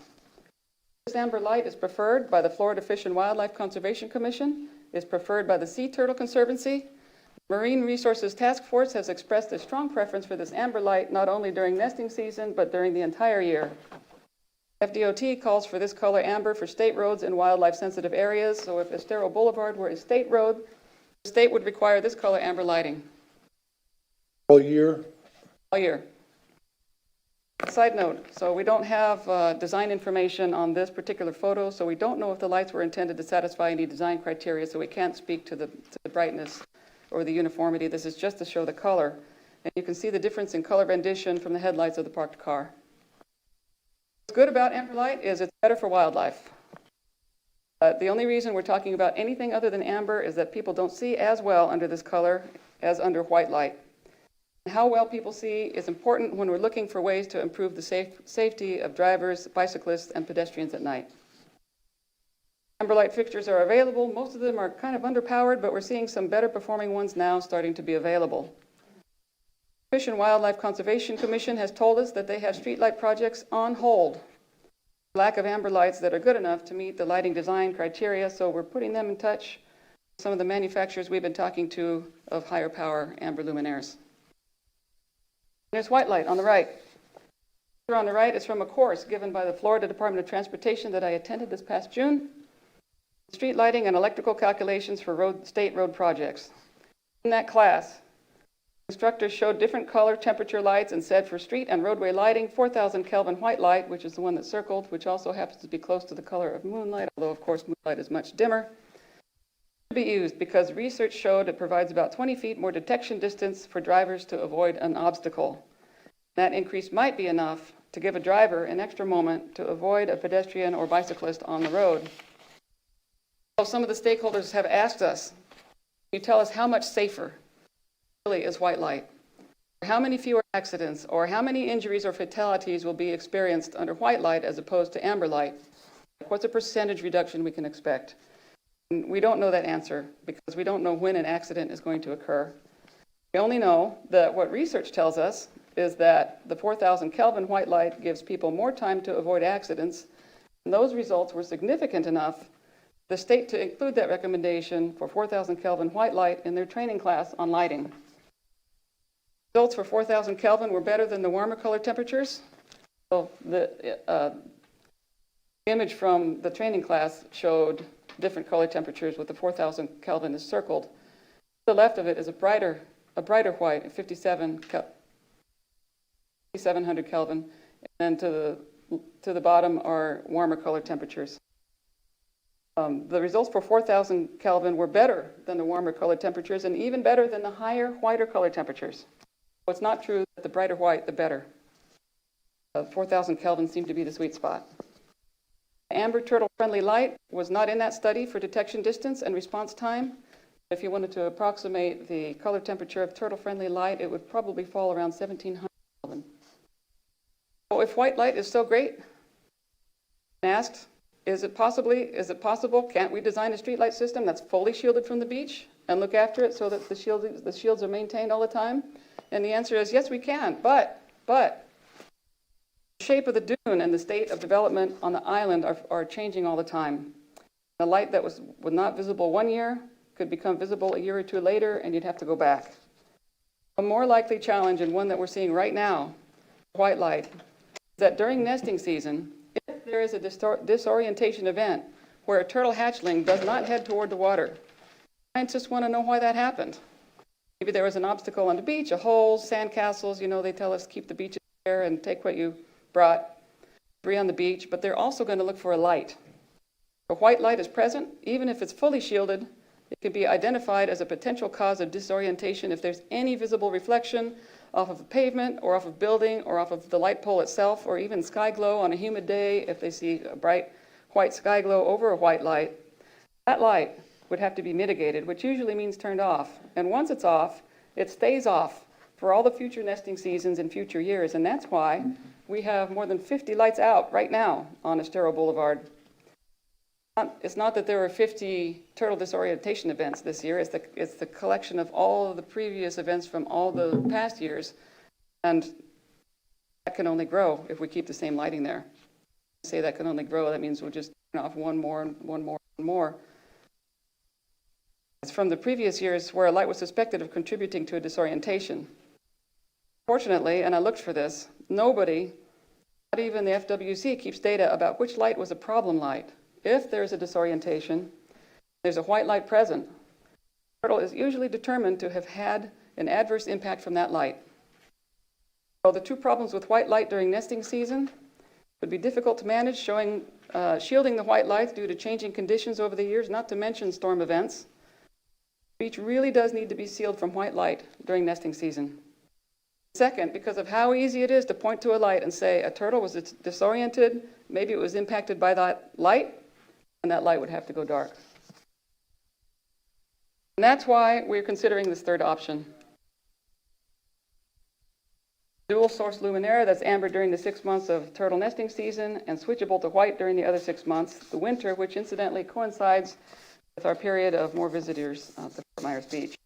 This amber light is preferred by the Florida Fish and Wildlife Conservation Commission, is preferred by the Sea Turtle Conservancy. Marine Resources Task Force has expressed a strong preference for this amber light, not only during nesting season, but during the entire year. FDOT calls for this color amber for state roads and wildlife-sensitive areas, so if Estero Boulevard were a state road, the state would require this color amber lighting. All year? All year. Side note, so we don't have design information on this particular photo, so we don't know if the lights were intended to satisfy any design criteria, so we can't speak to the brightness or the uniformity. This is just to show the color. And you can see the difference in color rendition from the headlights of the parked car. What's good about amber light is it's better for wildlife. The only reason we're talking about anything other than amber is that people don't see as well under this color as under white light. How well people see is important when we're looking for ways to improve the safety of drivers, bicyclists, and pedestrians at night. Amber light fixtures are available. Most of them are kind of underpowered, but we're seeing some better performing ones now starting to be available. Fish and Wildlife Conservation Commission has told us that they have streetlight projects on hold. Lack of amber lights that are good enough to meet the lighting design criteria, so we're putting them in touch with some of the manufacturers we've been talking to of higher power amber luminaires. There's white light on the right. On the right is from a course given by the Florida Department of Transportation that I attended this past June. Street lighting and electrical calculations for state road projects. In that class, instructors showed different color temperature lights and said for street and roadway lighting, 4,000 Kelvin white light, which is the one that's circled, which also happens to be close to the color of moonlight, although of course moonlight is much dimmer, should be used because research showed it provides about 20 feet more detection distance for drivers to avoid an obstacle. That increase might be enough to give a driver an extra moment to avoid a pedestrian or bicyclist on the road. So some of the stakeholders have asked us, can you tell us how much safer really is white light? How many fewer accidents or how many injuries or fatalities will be experienced under white light as opposed to amber light? What's a percentage reduction we can expect? And we don't know that answer because we don't know when an accident is going to occur. We only know that what research tells us is that the 4,000 Kelvin white light gives people more time to avoid accidents, and those results were significant enough for the state to include that recommendation for 4,000 Kelvin white light in their training class on lighting. Results for 4,000 Kelvin were better than the warmer color temperatures. So the image from the training class showed different color temperatures with the 4,000 Kelvin is circled. To the left of it is a brighter white at 5,700 Kelvin, and then to the bottom are warmer color temperatures. The results for 4,000 Kelvin were better than the warmer color temperatures and even better than the higher, whiter color temperatures. So it's not true that the brighter white, the better. 4,000 Kelvin seemed to be the sweet spot. Amber turtle-friendly light was not in that study for detection distance and response time. If you wanted to approximate the color temperature of turtle-friendly light, it would probably fall around 1,700 Kelvin. So if white light is so great, I asked, is it possible, can't we design a streetlight system that's fully shielded from the beach and look after it so that the shields are maintained all the time? And the answer is yes, we can, but the shape of the dune and the state of development on the island are changing all the time. The light that was not visible one year could become visible a year or two later, and you'd have to go back. A more likely challenge, and one that we're seeing right now, white light, is that during nesting season, if there is a disorientation event where a turtle hatchling does not head toward the water, scientists want to know why that happened. Maybe there was an obstacle on the beach, a hole, sandcastles, they tell us keep the beaches there and take what you brought, debris on the beach, but they're also going to look for a light. If white light is present, even if it's fully shielded, it can be identified as a potential cause of disorientation if there's any visible reflection off of a pavement or off of building or off of the light pole itself, or even sky glow on a humid day if they see a bright white sky glow over a white light. That light would have to be mitigated, which usually means turned off. And once it's off, it stays off for all the future nesting seasons in future years. And that's why we have more than 50 lights out right now on Estero Boulevard. It's not that there were 50 turtle disorientation events this year. It's the collection of all of the previous events from all the past years. And that can only grow if we keep the same lighting there. Say that can only grow, that means we'll just turn off one more and one more and more. It's from the previous years where a light was suspected of contributing to a disorientation. Fortunately, and I looked for this, nobody, not even the FWC, keeps data about which light was a problem light. If there's a disorientation, there's a white light present, the turtle is usually determined to have had an adverse impact from that light. So the two problems with white light during nesting season would be difficult to manage, shielding the white lights due to changing conditions over the years, not to mention storm events. The beach really does need to be sealed from white light during nesting season. Second, because of how easy it is to point to a light and say a turtle was disoriented, maybe it was impacted by that light, and that light would have to go dark. And that's why we're considering this third option. Dual source luminaire that's amber during the 6 months of turtle nesting season and switchable to white during the other 6 months, the winter, which incidentally coincides with our period of more visitors to Fort Myers Beach.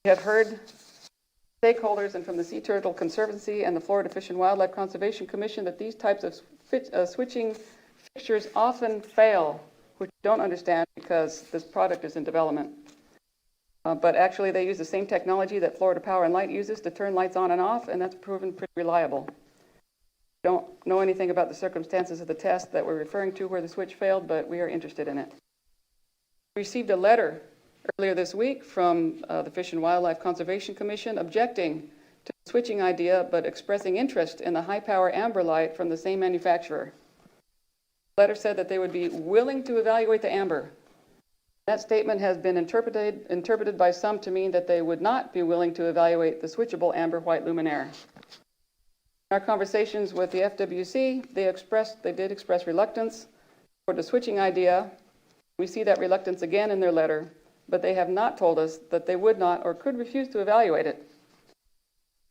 We have heard stakeholders and from the Sea Turtle Conservancy and the Florida Fish and Wildlife Conservation Commission that these types of switching fixtures often fail, which we don't understand because this product is in development. But actually, they use the same technology that Florida Power and Light uses to turn lights on and off, and that's proven pretty reliable. Don't know anything about the circumstances of the test that we're referring to where the switch failed, but we are interested in it. We received a letter earlier this week from the Fish and Wildlife Conservation Commission objecting to the switching idea, but expressing interest in the high-power amber light from the same manufacturer. The letter said that they would be willing to evaluate the amber. That statement has been interpreted by some to mean that they would not be willing to evaluate the switchable amber white luminaire. In our conversations with the FWC, they did express reluctance for the switching idea. We see that reluctance again in their letter, but they have not told us that they would not or could refuse to evaluate it.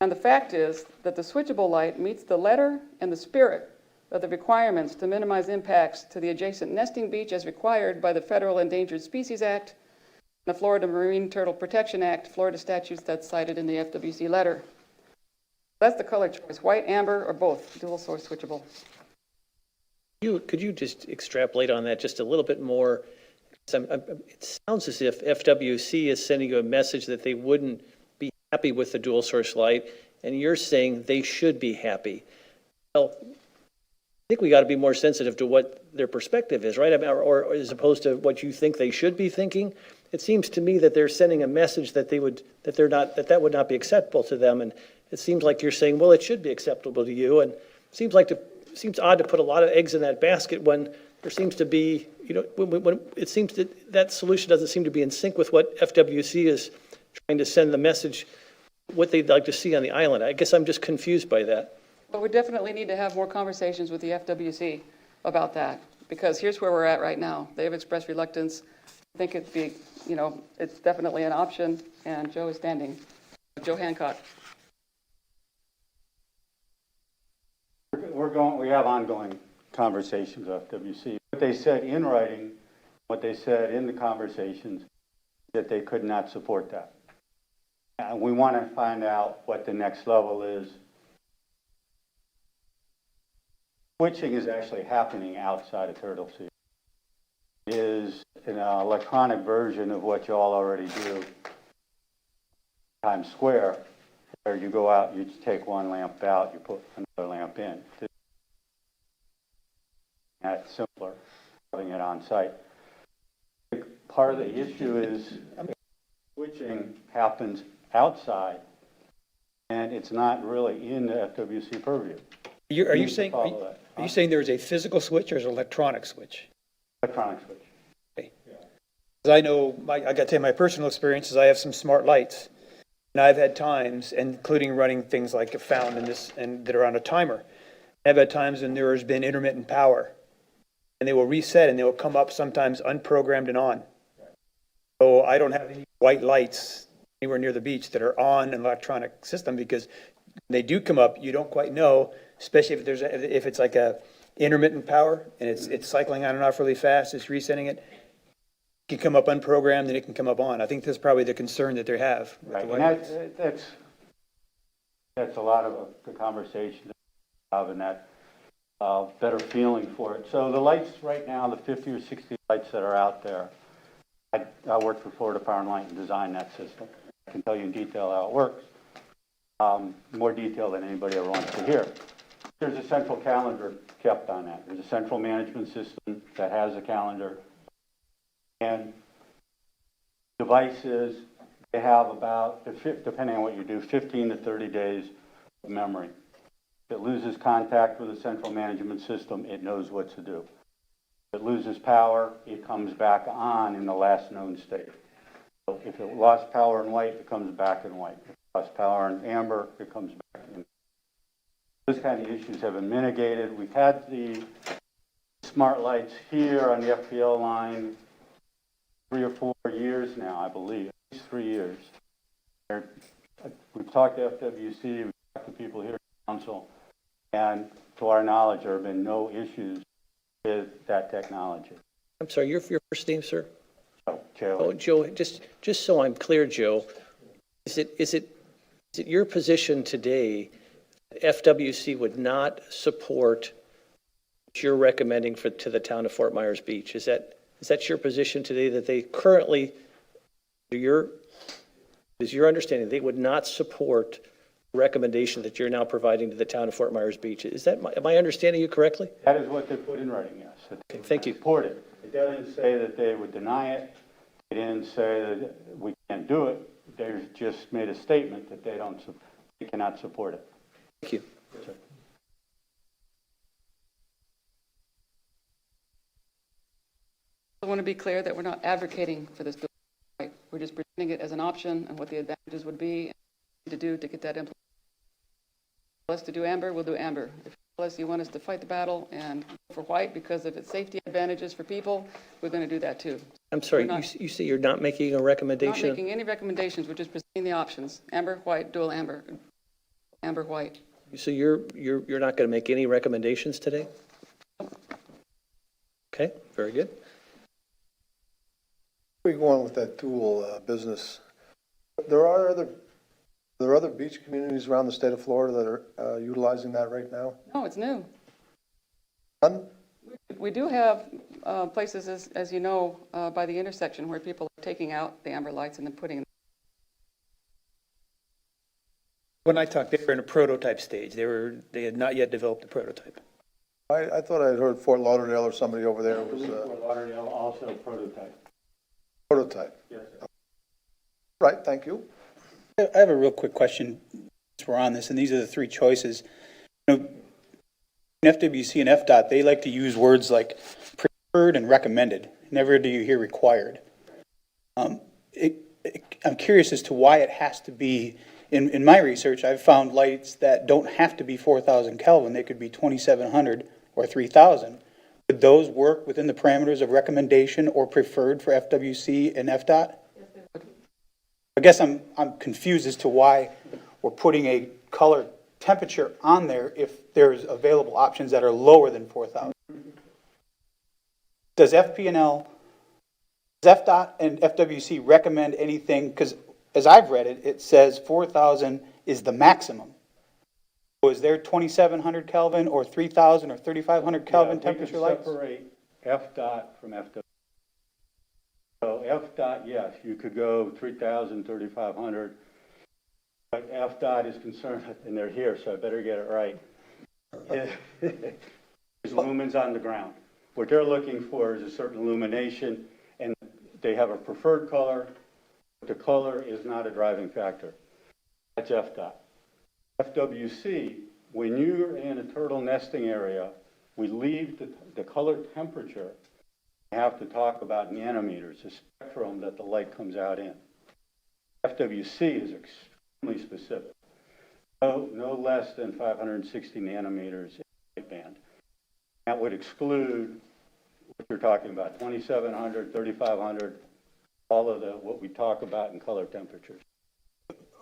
And the fact is that the switchable light meets the letter and the spirit of the requirements to minimize impacts to the adjacent nesting beach as required by the Federal Endangered Species Act, the Florida Marine Turtle Protection Act, Florida statutes that's cited in the FWC letter. That's the color choice, white, amber, or both, dual source switchable. Could you just extrapolate on that just a little bit more? It sounds as if FWC is sending you a message that they wouldn't be happy with the dual source light, and you're saying they should be happy. Well, I think we got to be more sensitive to what their perspective is, right? Or as opposed to what you think they should be thinking. It seems to me that they're sending a message that that would not be acceptable to them, and it seems like you're saying, well, it should be acceptable to you, and it seems odd to put a lot of eggs in that basket when there seems to be, when it seems that solution doesn't seem to be in sync with what FWC is trying to send the message, what they'd like to see on the island. I guess I'm just confused by that. But we definitely need to have more conversations with the FWC about that, because here's where we're at right now. They've expressed reluctance. I think it'd be, it's definitely an option, and Joe is standing. Joe Hancock. We have ongoing conversations with FWC. What they said in writing, what they said in the conversations, that they could not support that. And we want to find out what the next level is. Switching is actually happening outside of Turtle Sea. It is an electronic version of what you all already do. Times Square, where you go out, you just take one lamp out, you put another lamp in. That's simpler, having it on site. Part of the issue is switching happens outside, and it's not really in the FWC purview. Are you saying there is a physical switch or is it an electronic switch? Electronic switch. Okay. Because I know, I got to tell you my personal experiences, I have some smart lights. And I've had times, including running things like a found and that are on a timer. I've had times when there has been intermittent power. And they will reset and they will come up sometimes unprogrammed and on. So I don't have any white lights anywhere near the beach that are on an electronic system, because when they do come up, you don't quite know, especially if it's like a intermittent power and it's cycling on and off really fast, it's resetting it. It can come up unprogrammed and it can come up on. I think that's probably the concern that they have. Right, and that's a lot of the conversation having that better feeling for it. So the lights right now, the 50 or 60 lights that are out there, I worked for Florida Power and Light and designed that system. I can tell you in detail how it works, more detail than anybody ever wants to hear. There's a central calendar kept on that. There's a central management system that has a calendar. And devices, they have about, depending on what you do, 15 to 30 days of memory. If it loses contact with the central management system, it knows what to do. If it loses power, it comes back on in the last known state. So if it lost power in white, it comes back in white. If it lost power in amber, it comes back in. Those kind of issues have been mitigated. We've had the smart lights here on the FPL line 3 or 4 years now, I believe, at least 3 years. We've talked to FWC, we've the people here at council, and to our knowledge, there have been no issues with that technology. I'm sorry, your first name, sir? So, Joe, Oh, Joe, just so I'm clear, Joe, is it your position today that FWC would not support what you're recommending to the town of Fort Myers Beach? Is that your position today, that they currently, is your understanding they would not support the recommendation that you're now providing to the town of Fort Myers Beach? Am I understanding you correctly? that is what they put in writing, yes. That they Okay, thank you. Support it. It doesn't say that they would deny it. They didn't say that we can't do it. They just made a statement that they cannot support it. Thank you. I want to be clear that we're not advocating for this bill. Right? We're just presenting it as an option and what the advantages would be to do to get that implemented. If you want us to do amber, we'll do amber. If you tell us you want us to fight the battle and go for white because of its safety advantages for people, we're going to do that too. I'm sorry, We're not- you say you're not making a Not recommendation? making any recommendations, we're just presenting the options. Amber, white, dual amber. Amber, white. So you're not going to make any recommendations today? Okay, very good. We go on with that dual business. There are other beach communities around the state of Florida that are utilizing that right now? No, it's new. None? We do have places, as you know, by the intersection where people are taking out the amber lights and then putting them. When I talked, they were in a prototype stage. They had not yet developed a prototype. I thought I heard Fort Lauderdale or somebody over there I was believe a Fort Lauderdale also prototype. prototype. Yes. Right, thank you. I have a real quick question since we're on this, and these are the three choices. You know, in FWC and FDOT, they like to use words like preferred and recommended. Never do you hear required. I'm curious as to why it has to be. In my research, I've found lights that don't have to be 4,000 Kelvin. They could be 2,700 or 3,000. Would those work within the parameters of recommendation or preferred for FWC and FDOT? Yes, they would. I guess I'm confused as to why we're putting a color temperature on there if there's available options that are lower than 4,000. Does FP&L, does FDOT and FWC recommend anything? Because as I've read it, it says 4,000 is the maximum. So is there 2,700 Kelvin or 3,000 or 3,500 Kelvin temperature lights? We can separate FDOT from FW. So FDOT, yes, you could go 3,000, 3,500. But FDOT is concerned, and they're here, so I better get it right. There's lumens on the ground. What they're looking for is a certain illumination, and they have a preferred color. The color is not a driving factor. That's FDOT. FWC, when you're in a turtle nesting area, we leave the color temperature. We have to talk about nanometers, the spectrum that the light comes out in. FWC is extremely specific. No less than 560 nanometers in the light band. That would exclude what you're talking about, 2,700, 3,500, all of what we talk about in color temperatures.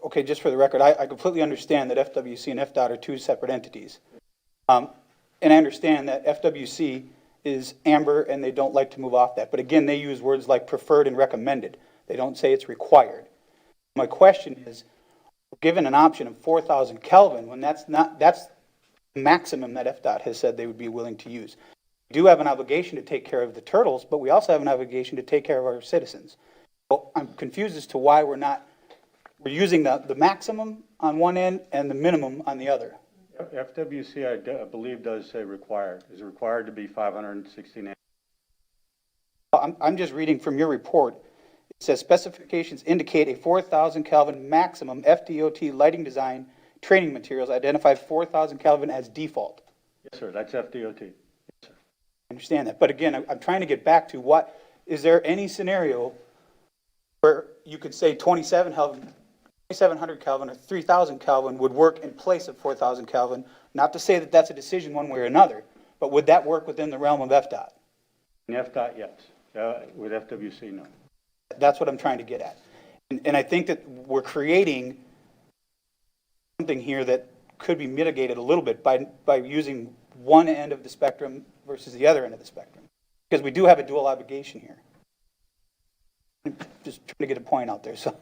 Okay, just for the record, I completely understand that FWC and FDOT are two separate entities. And I understand that FWC is amber and they don't like to move off that. But again, they use words like preferred and recommended. They don't say it's required. My question is, given an option of 4,000 Kelvin, when that's the maximum that FDOT has said they would be willing to use. We do have an obligation to take care of the turtles, but we also have an obligation to take care of our citizens. So I'm confused as to why we're using the maximum on one end and the minimum on the other. FWC, I believe, does say required. Is required to be 560 nanometers. I'm just reading from your report. It says specifications indicate a 4,000 Kelvin maximum. FDOT lighting design training materials identify 4,000 Kelvin as default. Yes, sir, that's FDOT. Yes, sir. I understand that. But again, I'm trying to get back to is there any scenario where you could say 2,700 Kelvin or 3,000 Kelvin would work in place of 4,000 Kelvin? Not to say that that's a decision one way or another, but would that work within the realm of FDOT? In FDOT, yes. With FWC, no. That's what I'm trying to get at. And I think that we're creating something here that could be mitigated a little bit by using one end of the spectrum versus the other end of the spectrum. Because we do have a dual obligation here. Just trying to get a point out there, so.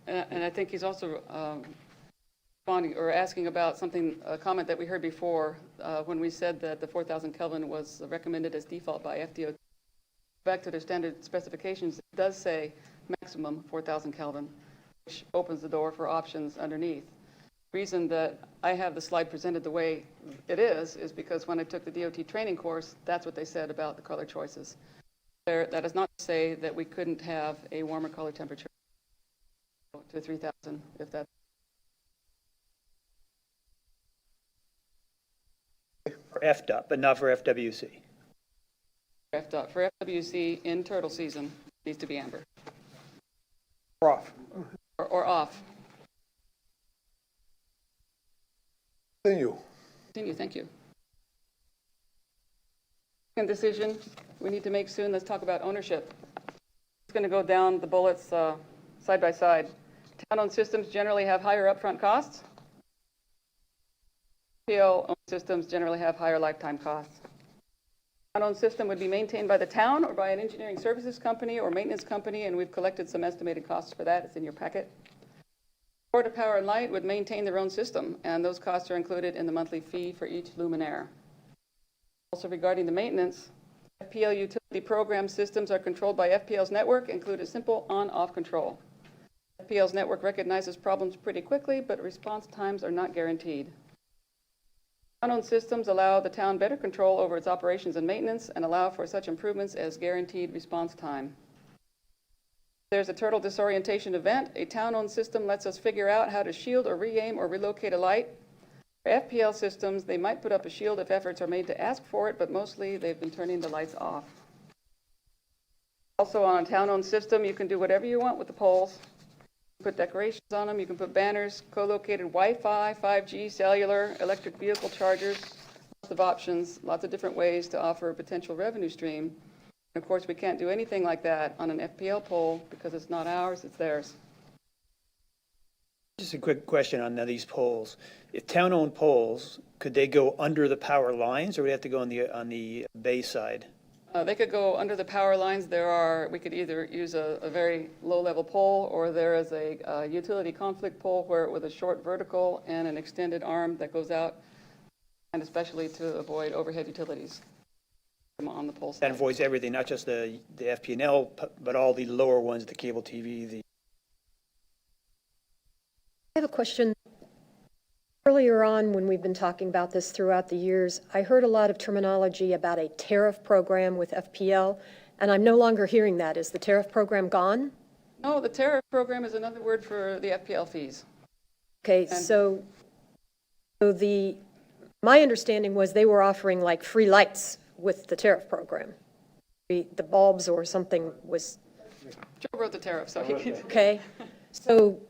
And I think he's also responding or asking about something, a comment that we heard before when we said that the 4,000 Kelvin was recommended as default by FDOT. Back to their standard specifications, it does say maximum 4,000 Kelvin, which opens the door for options underneath. The reason that I have the slide presented the way it is because when I took the DOT training course, that's what they said about the color choices. That is not to say that we couldn't have a warmer color temperature to 3,000 if that's For FDOT, but not for FWC. FDOT. For FWC in turtle season, needs to be amber Off. or off. Continue. Continue, thank you. Second decision we need to make soon. Let's talk about ownership. It's going to go down the bullets side by side. Town-owned systems generally have higher upfront costs. FPL-owned systems generally have higher lifetime costs. Town-owned system would be maintained by the town or by an engineering services company or maintenance company, and we've collected some estimated costs for that. It's in your packet. Florida Power and Light would maintain their own system, and those costs are included in the monthly fee for each luminaire. Also regarding the maintenance, FPL utility program systems are controlled by FPL's network, include a simple on-off control. FPL's network recognizes problems pretty quickly, but response times are not guaranteed. Town-owned systems allow the town better control over its operations and maintenance and allow for such improvements as guaranteed response time. If there's a turtle disorientation event, a town-owned system lets us figure out how to shield or re-aim or relocate a light. For FPL systems, they might put up a shield if efforts are made to ask for it, but mostly they've been turning the lights off. Also on a town-owned system, you can do whatever you want with the poles. You can put decorations on them, you can put banners, co-located Wi-Fi, 5G, cellular, electric vehicle chargers, lots of options, lots of different ways to offer a potential revenue stream. And of course, we can't do anything like that on an FPL pole because it's not ours, it's theirs. Just a quick question on these poles. If town-owned poles, could they go under the power lines, or would they have to go on the bay side? They could go under the power lines. We could either use a very low-level pole, or there is a utility conflict pole with a short vertical and an extended arm that goes out, and especially to avoid overhead utilities on the pole side. That avoids everything, not just the FP&L, but all the lower ones, the cable TV, the... I have a question. Earlier on, when we've been talking about this throughout the years, I heard a lot of terminology about a tariff program with FPL, and I'm no longer hearing that. Is the tariff program gone? No, the tariff program is another word for the FPL fees. Okay, so my understanding was they were offering like free lights with the tariff program. The bulbs or something was, Joe wrote the tariff, so he can... okay. So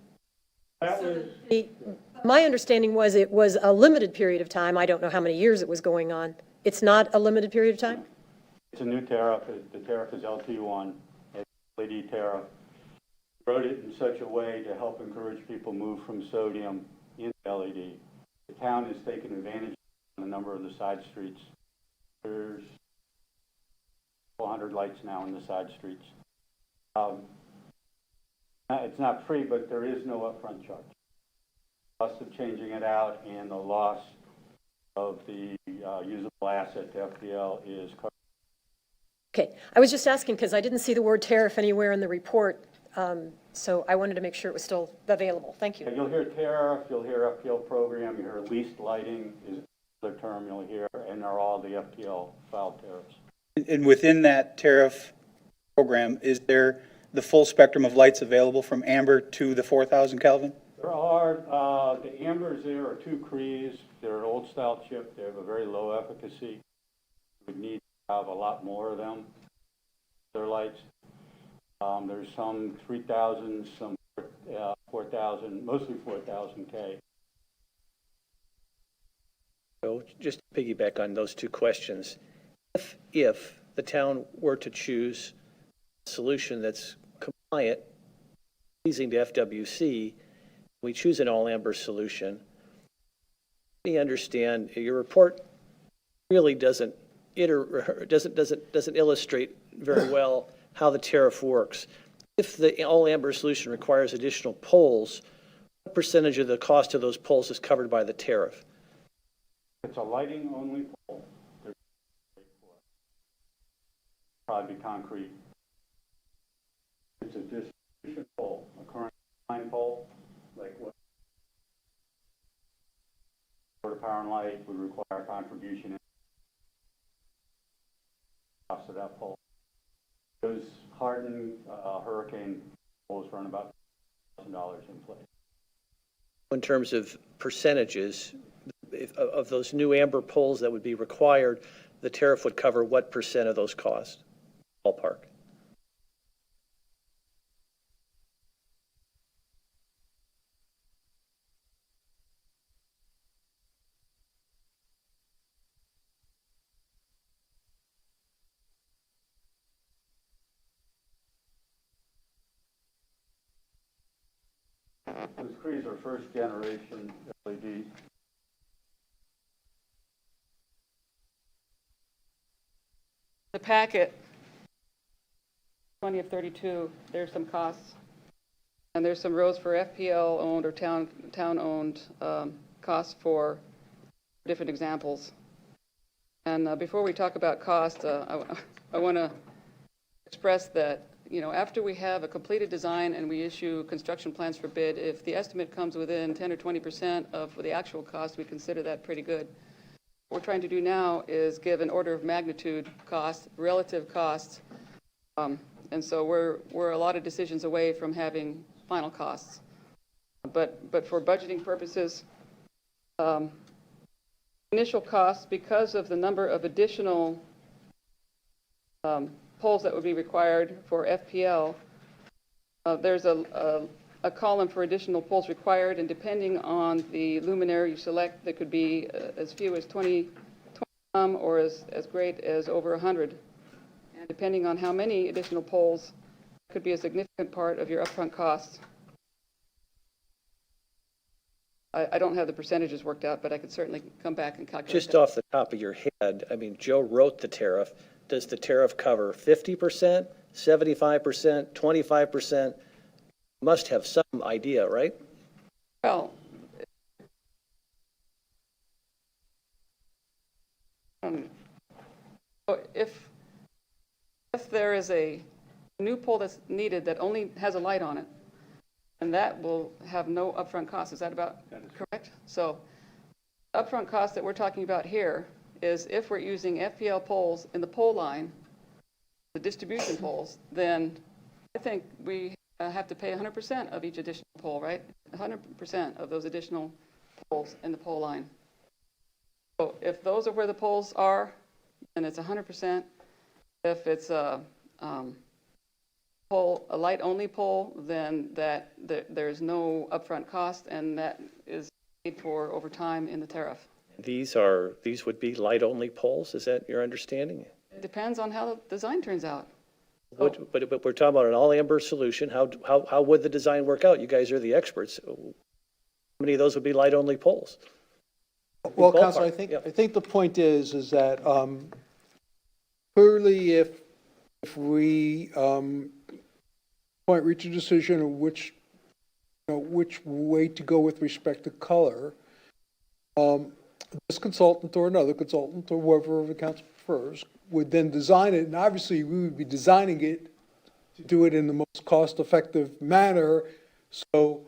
my understanding was it was a limited period of time. I don't know how many years it was going on. It's not a limited period of time? It's a new tariff. The tariff is LT1, it's LED tariff. Wrote it in such a way to help encourage people move from sodium into LED. The town has taken advantage of a number of the side streets. There's 400 lights now in the side streets. It's not free, but there is no upfront charge. The cost of changing it out and the loss of the usable asset to FPL is covered. Okay, I was just asking because I didn't see the word tariff anywhere in the report, so I wanted to make sure it was still available. Thank you. You'll hear tariff, you'll hear FPL program, you hear leased lighting is another term you'll hear, and they're all the FPL filed tariffs. And within that tariff program, is there the full spectrum of lights available from amber to the 4,000 Kelvin? There are, the ambers there are two Crees. They're an old style chip. They have a very low efficacy. We need to have a lot more of them. Their lights. There's some 3,000, some 4,000, mostly 4,000K. So just to piggyback on those two questions, if the town were to choose a solution that's compliant, pleasing to FWC, we choose an all-amber solution, me understand, your report really doesn't illustrate very well how the tariff works. If the all-amber solution requires additional poles, what percentage of the cost of those poles is covered by the tariff? It's a lighting-only pole. There's probably be concrete. It's a distribution pole, a current line pole, like what Florida Power and Light would require contribution in the cost of that pole. Those hardened hurricane poles run about $1,000 in place. In terms of percentages, of those new amber poles that would be required, the tariff would cover what percent of those costs? Ballpark. Those trees are first generation LED. The packet, 20 of 32, there's some costs. And there's some rows for FPL-owned or town-owned costs for different examples. And before we talk about cost, I want to express that, you know, after we have a completed design and we issue construction plans for bid, if the estimate comes within 10 or 20% of the actual cost, we consider that pretty good. What we're trying to do now is give an order of magnitude cost, relative costs, and so we're a lot of decisions away from having final costs. But for budgeting purposes, initial costs, because of the number of additional poles that would be required for FPL, there's a column for additional poles required, and depending on the luminaire you select, there could be as few as 20 or as great as over 100. And depending on how many additional poles, it could be a significant part of your upfront costs. I don't have the percentages worked out, but I could certainly come back and calculate Just that. off the top of your head, I mean, Joe wrote the tariff. Does the tariff cover 50%, 75%, 25%? Must have some idea, right? Well, if there is a new pole that's needed that only has a light on it, and that will have no upfront cost. Is that about correct? So upfront cost that we're talking about here is if we're using FPL poles in the pole line, the distribution poles, then I think we have to pay 100% of each additional pole, right? 100% of those additional poles in the pole line. So if those are where the poles are, then it's 100%. If it's a light-only pole, then there's no upfront cost, and that is paid for over time in the tariff. These would be light-only poles, is that your understanding? It depends on how the design turns out. But we're talking about an all-amber solution. How would the design work out? You guys are the experts. How many of those would be light-only poles? Well, Council, Ballpark, yeah. I think the point is that clearly if we reach a decision of which way to go with respect to color, this consultant or another consultant or whoever the council prefers would then design it, and obviously we would be designing it to do it in the most cost-effective manner, so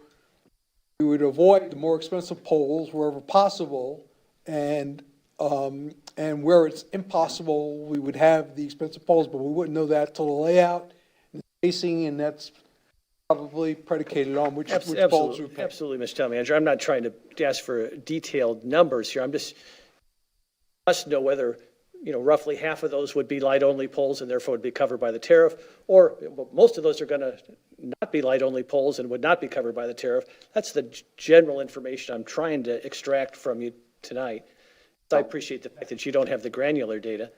we would avoid the more expensive poles wherever possible, and where it's impossible, we would have the expensive poles, but we wouldn't know that till the layout and spacing, and that's probably predicated on which poles we pick. Absolutely, Mr. Town Manager. I'm not trying to ask for detailed numbers here. I'm just must know whether, roughly half of those would be light-only poles and therefore would be covered by the tariff, or most of those are going to not be light-only poles and would not be covered by the tariff. That's the general information I'm trying to extract from you tonight. I appreciate the fact that you don't have the granular data.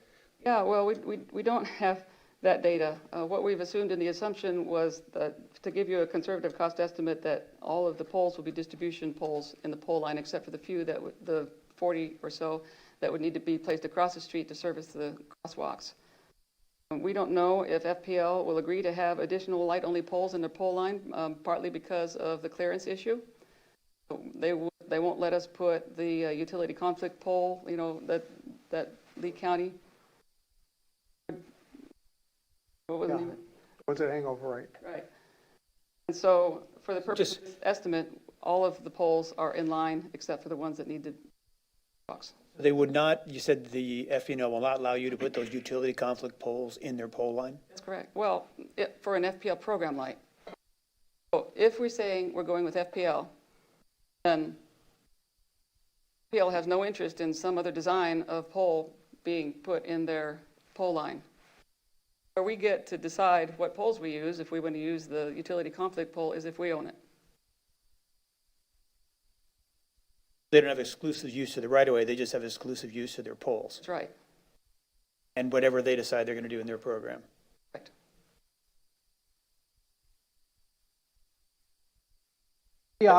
Yeah, well, we don't have that data. What we've assumed in the assumption was that to give you a conservative cost estimate that all of the poles will be distribution poles in the pole line, except for the 40 or so that would need to be placed across the street to service the crosswalks. We don't know if FPL will agree to have additional light-only poles in their pole line, partly because of the clearance issue. They won't let us put the utility conflict pole, you know, that Lee County. What was the name of it? What's it hangover, right? Right. And so, for the purpose of this estimate, all of the poles are in line except for the ones that need the box. They would not, you said the FPL will not allow you to put those utility conflict poles in their pole line? That's correct. Well, for an FPL program light. So if we're saying we're going with FPL, then FPL has no interest in some other design of pole being put in their pole line. Where we get to decide what poles we use, if we want to use the utility conflict pole, is if we own it. They don't have exclusive use of the right-of-way, they just have exclusive use of their poles. That's right. And whatever they decide they're going to do in their program. Correct. Yeah,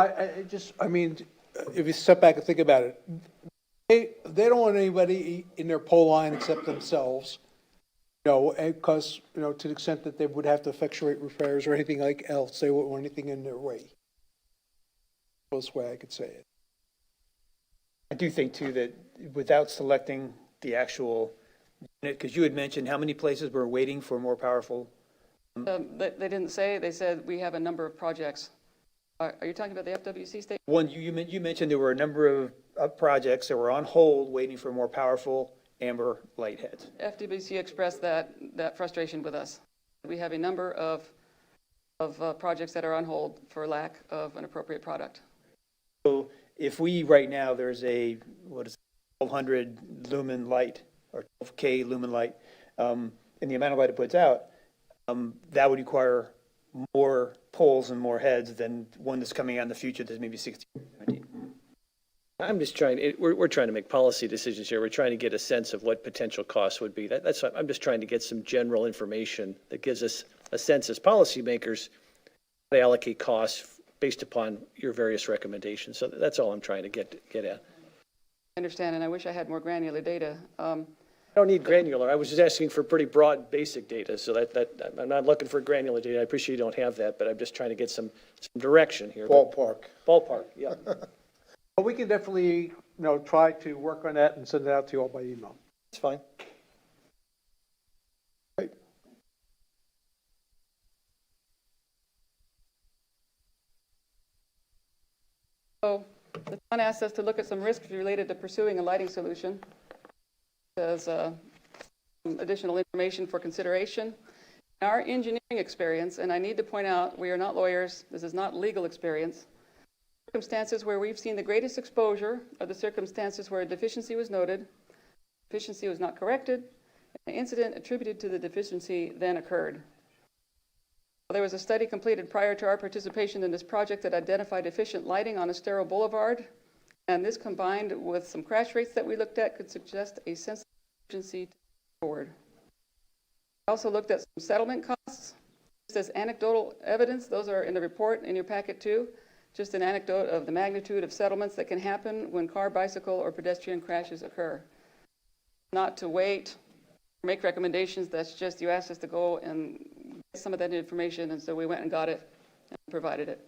I mean, if you step back and think about it, they don't want anybody in their pole line except themselves. You know, because, you know, to the extent that they would have to effectuate repairs or anything like else, they wouldn't want anything in their way. Close way I could say it. I do think too that without selecting the actual unit, because you had mentioned how many places were waiting for more powerful. They didn't say, they said we have a number of projects. Are you talking about the FWC station? One, you mentioned there were a number of projects that were on hold waiting for more powerful amber light heads. FWC expressed that frustration with us. We have a number of projects that are on hold for lack of an appropriate product. So if we, right now, there's a, 1200 lumen light or 12K lumen light, and the amount of light it puts out, that would require more poles and more heads than one that's coming out in the future that's maybe 16, 17. I'm just trying, we're trying to make policy decisions here. We're trying to get a sense of what potential costs would be. That's, I'm just trying to get some general information that gives us a sense as policymakers to allocate costs based upon your various recommendations. So that's all I'm trying to get at. I understand, and I wish I had more granular data. I don't need granular. I was just asking for pretty broad, basic data. So that I'm not looking for granular data. I appreciate you don't have that, but I'm just trying to get some direction here. Ballpark. Ballpark, yeah. But we can definitely, you know, try to work on that and send it out to you all by email. It's fine. So the town asked us to look at some risks related to pursuing a lighting solution. There's some additional information for consideration. In our engineering experience, and I need to point out, we are not lawyers, this is not legal experience, circumstances where we've seen the greatest exposure are the circumstances where a deficiency was noted, deficiency was not corrected, and an incident attributed to the deficiency then occurred. There was a study completed prior to our participation in this project that identified efficient lighting on Estero Boulevard, and this combined with some crash rates that we looked at could suggest a sense of urgency forward. We also looked at some settlement costs. Just as anecdotal evidence, those are in the report in your packet too, just an anecdote of the magnitude of settlements that can happen when car, bicycle, or pedestrian crashes occur. Not to wait, make recommendations, that's just you asked us to go and get some of that information, and so we went and got it and provided it.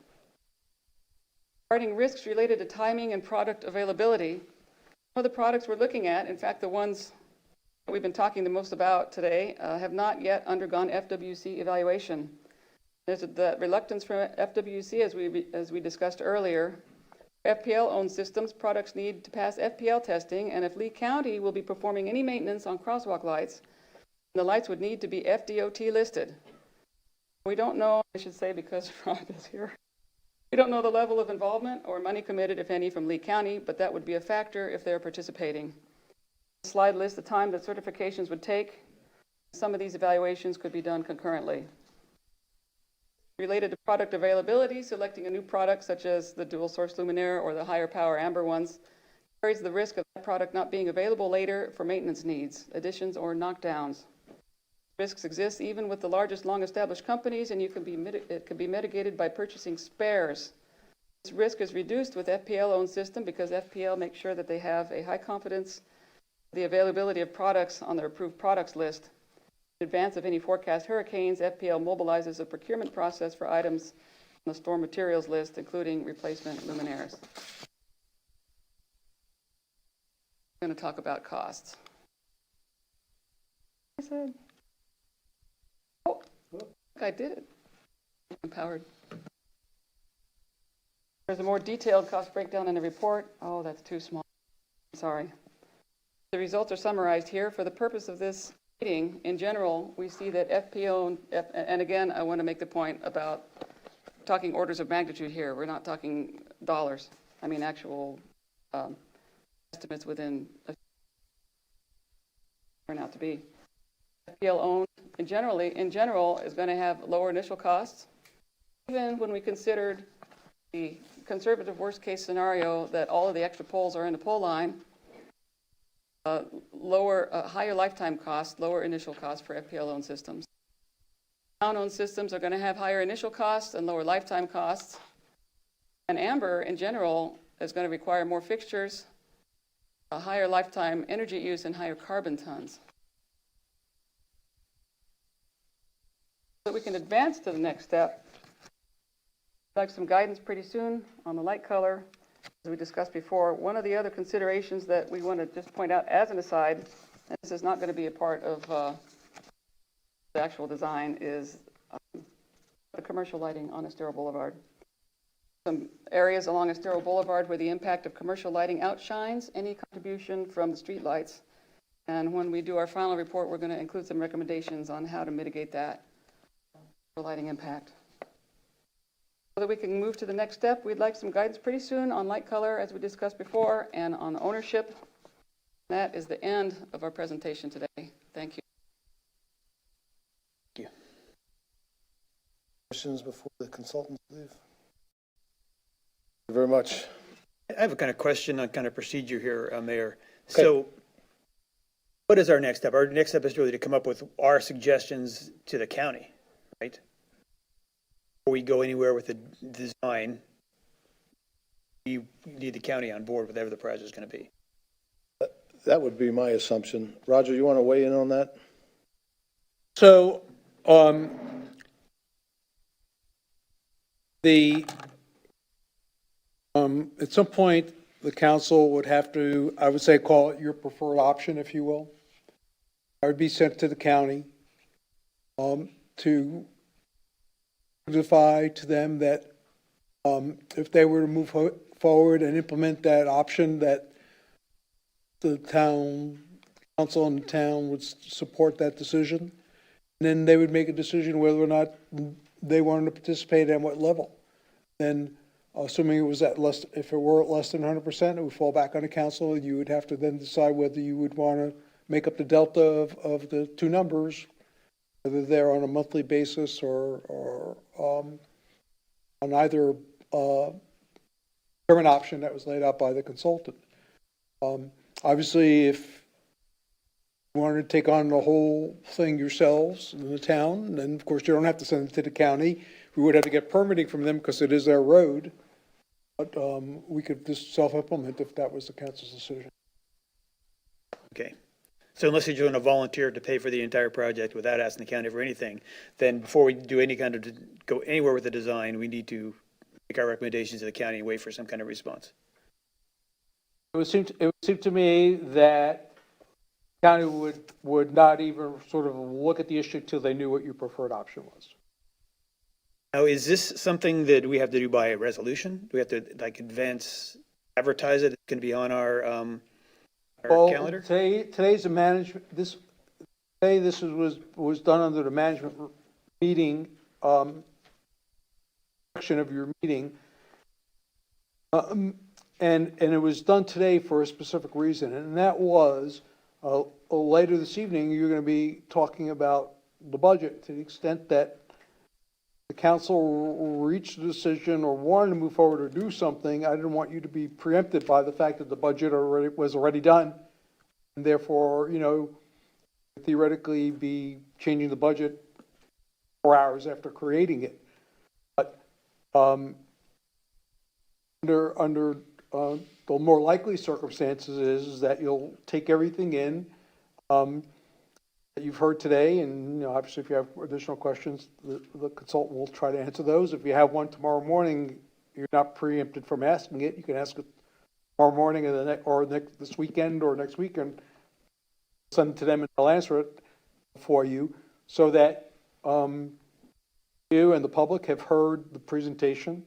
Regarding risks related to timing and product availability, some of the products we're looking at, in fact the ones that we've been talking the most about today, have not yet undergone FWC evaluation. There's the reluctance from FWC, as we discussed earlier. FPL-owned systems, products need to pass FPL testing, and if Lee County will be performing any maintenance on crosswalk lights, the lights would need to be FDOT listed. We don't know, I should say because Rob is here, we don't know the level of involvement or money committed, if any, from Lee County, but that would be a factor if they're participating. The slide lists the time that certifications would take. Some of these evaluations could be done concurrently. Related to product availability, selecting a new product such as the dual source Luminaire or the higher power amber ones carries the risk of that product not being available later for maintenance needs, additions, or knockdowns. Risks exist even with the largest long-established companies, and it can be mitigated by purchasing spares This risk is reduced with FPL-owned system because FPL makes sure that they have a high confidence the availability of products on their approved products list. In advance of any forecast hurricanes, FPL mobilizes a procurement process for items on the store materials list, including replacement luminaires. I'm going to talk about costs. I said, oh, look, I did it. Empowered. There's a more detailed cost breakdown in the report. Oh, that's too small. Sorry. The results are summarized here. For the purpose of this meeting, in general, we see that FPO, and again, I want to make the point about talking orders of magnitude here. We're not talking dollars. I mean actual estimates within a turn out to be. FPL owned in general is going to have lower initial costs. Even when we considered the conservative worst case scenario that all of the extra poles are in the pole line, higher lifetime costs, lower initial costs for FPL-owned systems. Town-owned systems are going to have higher initial costs and lower lifetime costs. And Amber, in general, is going to require more fixtures, a higher lifetime energy use, and higher carbon tons. So we can advance to the next step. I'd like some guidance pretty soon on the light color. As we discussed before, one of the other considerations that we want to just point out as an aside, and this is not going to be a part of the actual design, is the commercial lighting on Estero Boulevard. Some areas along Estero Boulevard where the impact of commercial lighting outshines any contribution from the street lights. And when we do our final report, we're going to include some recommendations on how to mitigate that lighting impact. So that we can move to the next step, we'd like some guidance pretty soon on light color, as we discussed before, and on ownership. That is the end of our presentation today. Thank you. Thank you. Questions before the consultants leave? Thank you very much. I have a kind of question on kind of procedure here, Mayor. Okay. So what is our next step? Our next step is really to come up with our suggestions to the county, right? Before we go anywhere with the design, you need the county on board, whatever the price is going to be. That would be my assumption. Roger, you want to weigh in on that? So, at some point, the council would have to, I would say, call it your preferred option, if you will. I would be sent to the county to notify to them that if they were to move forward and implement that option, that the town council and the town would support that decision. And then they would make a decision whether or not they wanted to participate and what level. Then, assuming it was at less, if it were at less than 100%, it would fall back on the council. You would have to then decide whether you would want to make up the delta of the two numbers, whether they're on a monthly basis or on either current option that was laid out by the consultant. Obviously, if you wanted to take on the whole thing yourselves in the town, then of course you don't have to send it to the county. We would have to get permitting from them because it is their road. But we could just self-implement if that was the council's decision. Okay. So unless you're doing a volunteer to pay for the entire project without asking the county for anything, then before we do any kind of, go anywhere with the design, we need to make our recommendations to the county and wait for some kind of response. It would seem to me that county would not even sort of look at the issue till they knew what your preferred option was. Now, is this something that we have to do by a resolution? Do we have to like advertise it? It's going to be on our calendar? Today's a management, today this was done under the management meeting, section of your meeting. And it was done today for a specific reason, and that was later this evening, you're going to be talking about the budget to the extent that the council reached a decision or wanted to move forward or do something. I didn't want you to be preempted by the fact that the budget was already done, and therefore, theoretically be changing the budget 4 hours after creating it. But under the more likely circumstances is that you'll take everything in that you've heard today, and, you know, obviously, if you have additional questions, the consultant will try to answer those. If you have one tomorrow morning, you're not preempted from asking it. You can ask it tomorrow morning or this weekend or next weekend. Send it to them and they'll answer it for you, so that you and the public have heard the presentation,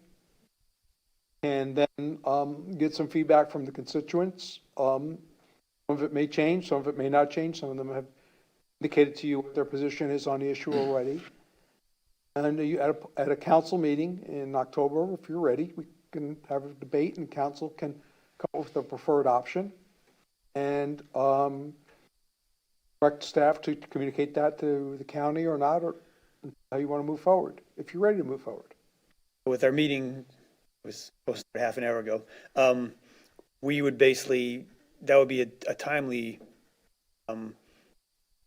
and then get some feedback from the constituents. Some of it may change, some of it may not change. Some of them have indicated to you what their position is on the issue already. And you, at a council meeting in October, if you're ready, we can have a debate and council can come up with a preferred option. And direct staff to communicate that to the county or not, or how you want to move forward, if you're ready to move forward. With our meeting, it was supposed to be half an hour ago, we would basically, that would be a timely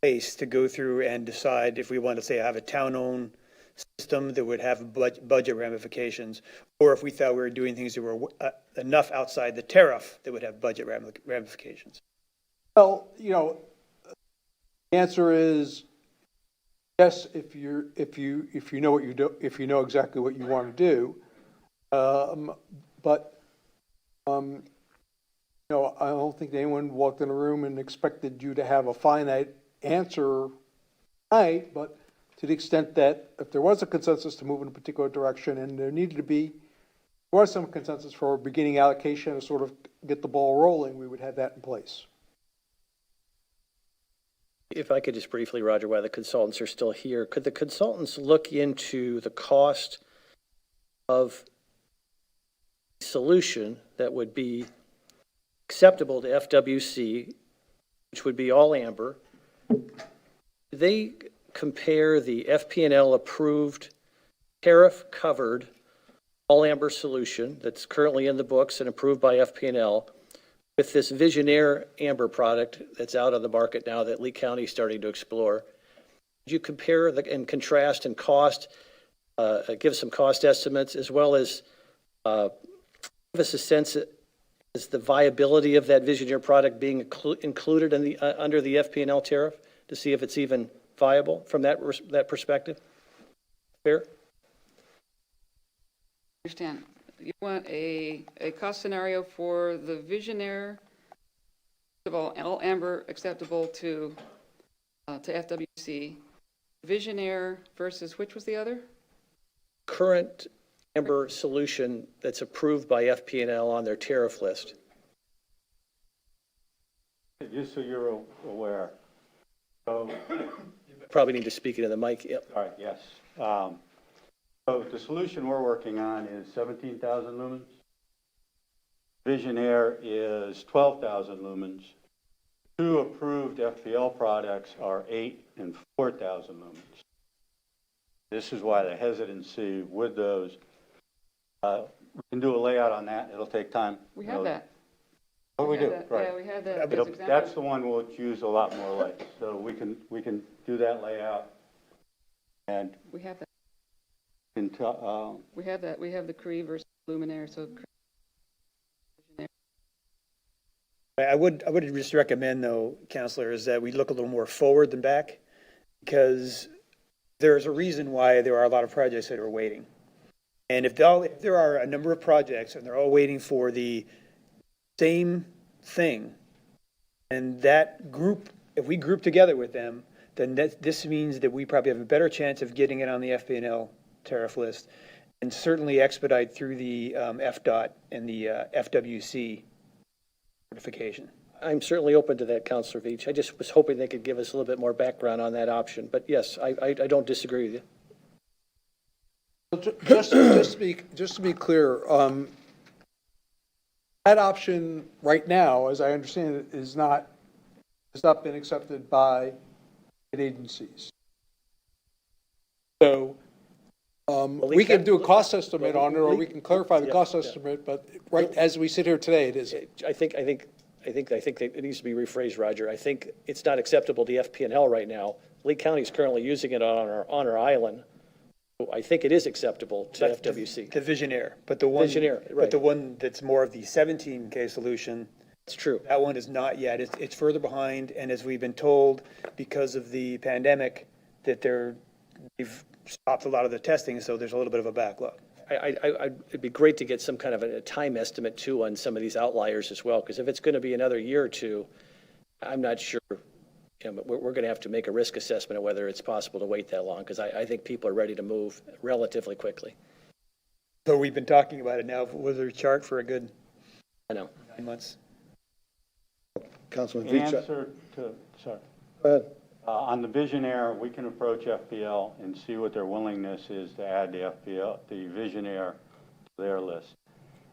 place to go through and decide if we want to say have a town-owned system that would have budget ramifications, or if we thought we were doing things that were enough outside the tariff that would have budget ramifications. Well, you know, the answer is yes, if you know what you do, if you know exactly what you want to do. But you know, I don't think anyone walked in a room and expected you to have a finite answer tonight. But to the extent that if there was a consensus to move in a particular direction, and there was some consensus for beginning allocation to sort of get the ball rolling, we would have that in place. If I could just briefly, Roger, while the consultants are still here, could the consultants look into the cost of a solution that would be acceptable to FWC, which would be all amber? They compare the FP&L approved tariff-covered all amber solution that's currently in the books and approved by FP&L with this Visionaire amber product that's out on the market now that Lee County is starting to explore. Would you compare and contrast and cost, give some cost estimates, as well as give us a sense as the viability of that Visionaire product being included in the under the FP&L tariff, to see if it's even viable from that perspective? Fair? Understand. You want a cost scenario for the Visionaire, first of all amber acceptable to FWC. Visionaire versus which was the other? Current amber solution that's approved by FP&L on their tariff list. Just so you're aware. So, Probably need to speak into the mic. Yep. all right, yes. So the solution we're working on is 17,000 lumens. Visionaire is 12,000 lumens. Two approved FPL products are 8 and 4,000 lumens. This is why the hesitancy with those. We can do a layout on that. It'll take time. We have that. Oh, we do, right. Yeah, we have that. That's the one we'll use a lot more light. So we can do that layout. And We have that. can We have that. We have the Cree versus Luminaire. So I would just recommend, though, Counselor, is that we look a little more forward than back, because there's a reason why there are a lot of projects that are waiting. And if there are a number of projects and they're all waiting for the same thing, and that group, if we group together with them, then this means that we probably have a better chance of getting it on the FP&L tariff list, and certainly expedite through the FDOT and the FWC certification. I'm certainly open to that, Councilor Veach. I just was hoping they could give us a little bit more background on that option. But yes, I don't disagree with you. Just to be clear, that option right now, as I understand it, has not been accepted by state agencies. So we can do a cost estimate on it, or we can clarify the cost estimate. But right as we sit here today, it isn't. I think that it needs to be rephrased, Roger. I think it's not acceptable to FP&L right now. Lee County is currently using it on our island I think it is acceptable to FWC. The Visionaire, but the one. Visionaire, But right. the one that's more of the 17K solution, It's true. that one is not yet. It's further behind, and as we've been told, because of the pandemic, that they've stopped a lot of the testing, so there's a little bit of a backlog. It'd be great to get some kind of a time estimate too on some of these outliers as well, because if it's going to be another year or two, I'm not sure, but we're going to have to make a risk assessment of whether it's possible to wait that long, because I think people are ready to move relatively quickly. So we've been talking about it now. Was there a chart for a good I know. 9 months? Councilman In Veach. answer to, sorry. Go ahead. On the Visionaire, we can approach FPL and see what their willingness is to add the Visionaire to their list.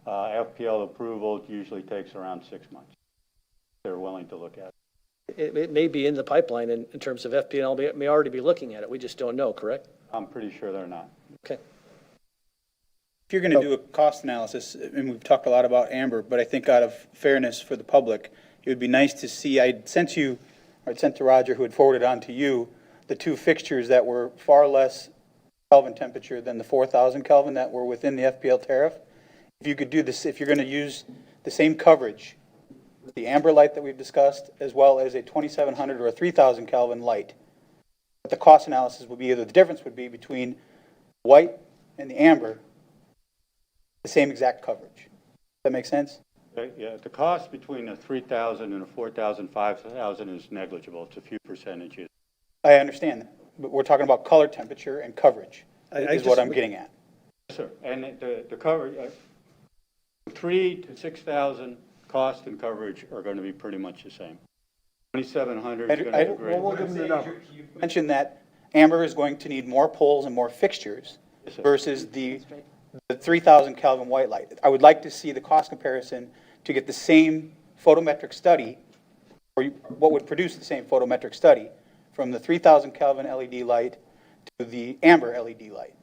FPL approval usually takes around 6 months. They're willing to look at it. It may be in the pipeline in terms of FPL, may already be looking at it. We just don't know, correct? I'm pretty sure they're not. Okay. If you're going to do a cost analysis, and we've talked a lot about Amber, but I think out of fairness for the public, it would be nice to see, I'd sent to Roger, who had forwarded on to you, the two fixtures that were far less Kelvin temperature than the 4,000 Kelvin that were within the FPL tariff. If you could do this, if you're going to use the same coverage, the amber light that we've discussed, as well as a 2,700 or a 3,000 Kelvin light, what the cost analysis would be, either the difference would be between white and the amber, the same exact coverage. Does that make sense? Yeah, the cost between a 3,000 and a 4,000, 5,000 is negligible. It's a few percentages. I understand that, but we're talking about color temperature and coverage, is what I'm getting at. Sir, and the coverage, 3,000 to 6,000 cost and coverage are going to be pretty much the same. 2,700 is going to be great. We'll give them the number. You mentioned that amber is going to need more poles and more fixtures Yes, sir. versus the 3,000 Kelvin white light. I would like to see the cost comparison to get the same photometric study, or what would produce the same photometric study, from the 3,000 Kelvin LED light to the amber LED light.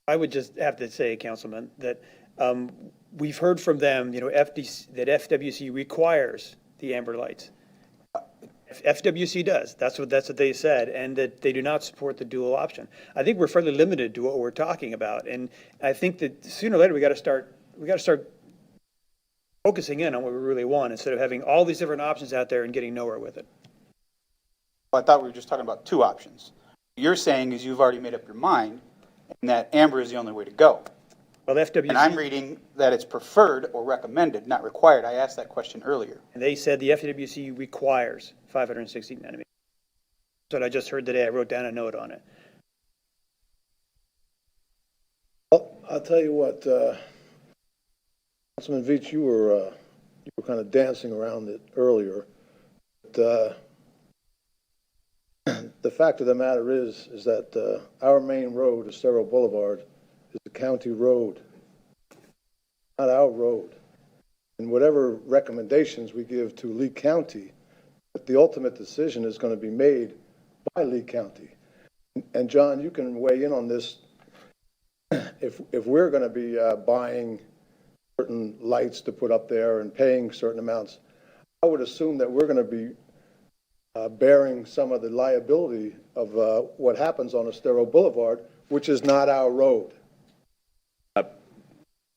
I would just have to say, Councilman, that we've heard from them, that FWC requires the amber lights. FWC does. That's what they said, and that they do not support the dual option. I think we're fairly limited to what we're talking about, and I think that sooner or later we got to start focusing in on what we really want instead of having all these different options out there and getting nowhere with it. Well, I thought we were just talking about two options. What you're saying is you've already made up your mind, and that amber is the only way to go. Well, FWC. And I'm reading that it's preferred or recommended, not required. I asked that question earlier. And they said the FWC requires 560 nanometers. That's what I just heard today. I wrote down a note on it. Well, I'll tell you what, Councilman Veach, you were kind of dancing around it earlier. But, the fact of the matter is that our main road, Estero Boulevard, is a county road, not our road. And whatever recommendations we give to Lee County, the ultimate decision is going to be made by Lee County. And John, you can weigh in on this. If we're going to be buying certain lights to put up there and paying certain amounts, I would assume that we're going to be bearing some of the liability of what happens on Estero Boulevard, which is not our road.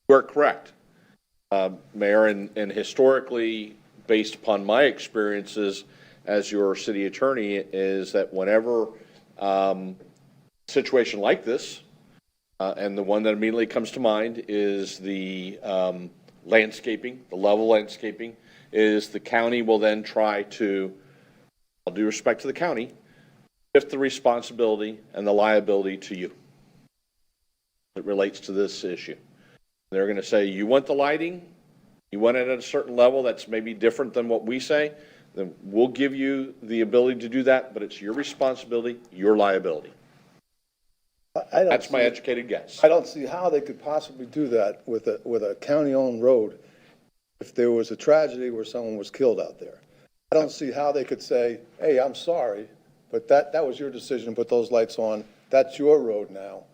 We're correct, Mayor, and historically, based upon my experiences as your city attorney, is that whenever situation like this, and the one that immediately comes to mind is the landscaping, the level landscaping, is the county will then try to, all due respect to the county, shift the responsibility and the liability to you. It relates to this issue. They're going to say, you want the lighting, you want it at a certain level that's maybe different than what we say, then we'll give you the ability to do that, but it's your responsibility, your liability. That's my educated guess. I don't see how they could possibly do that with a county-owned road if there was a tragedy where someone was killed out there. I don't see how they could say, hey, I'm sorry, but that was your decision to put those lights on. That's your road now.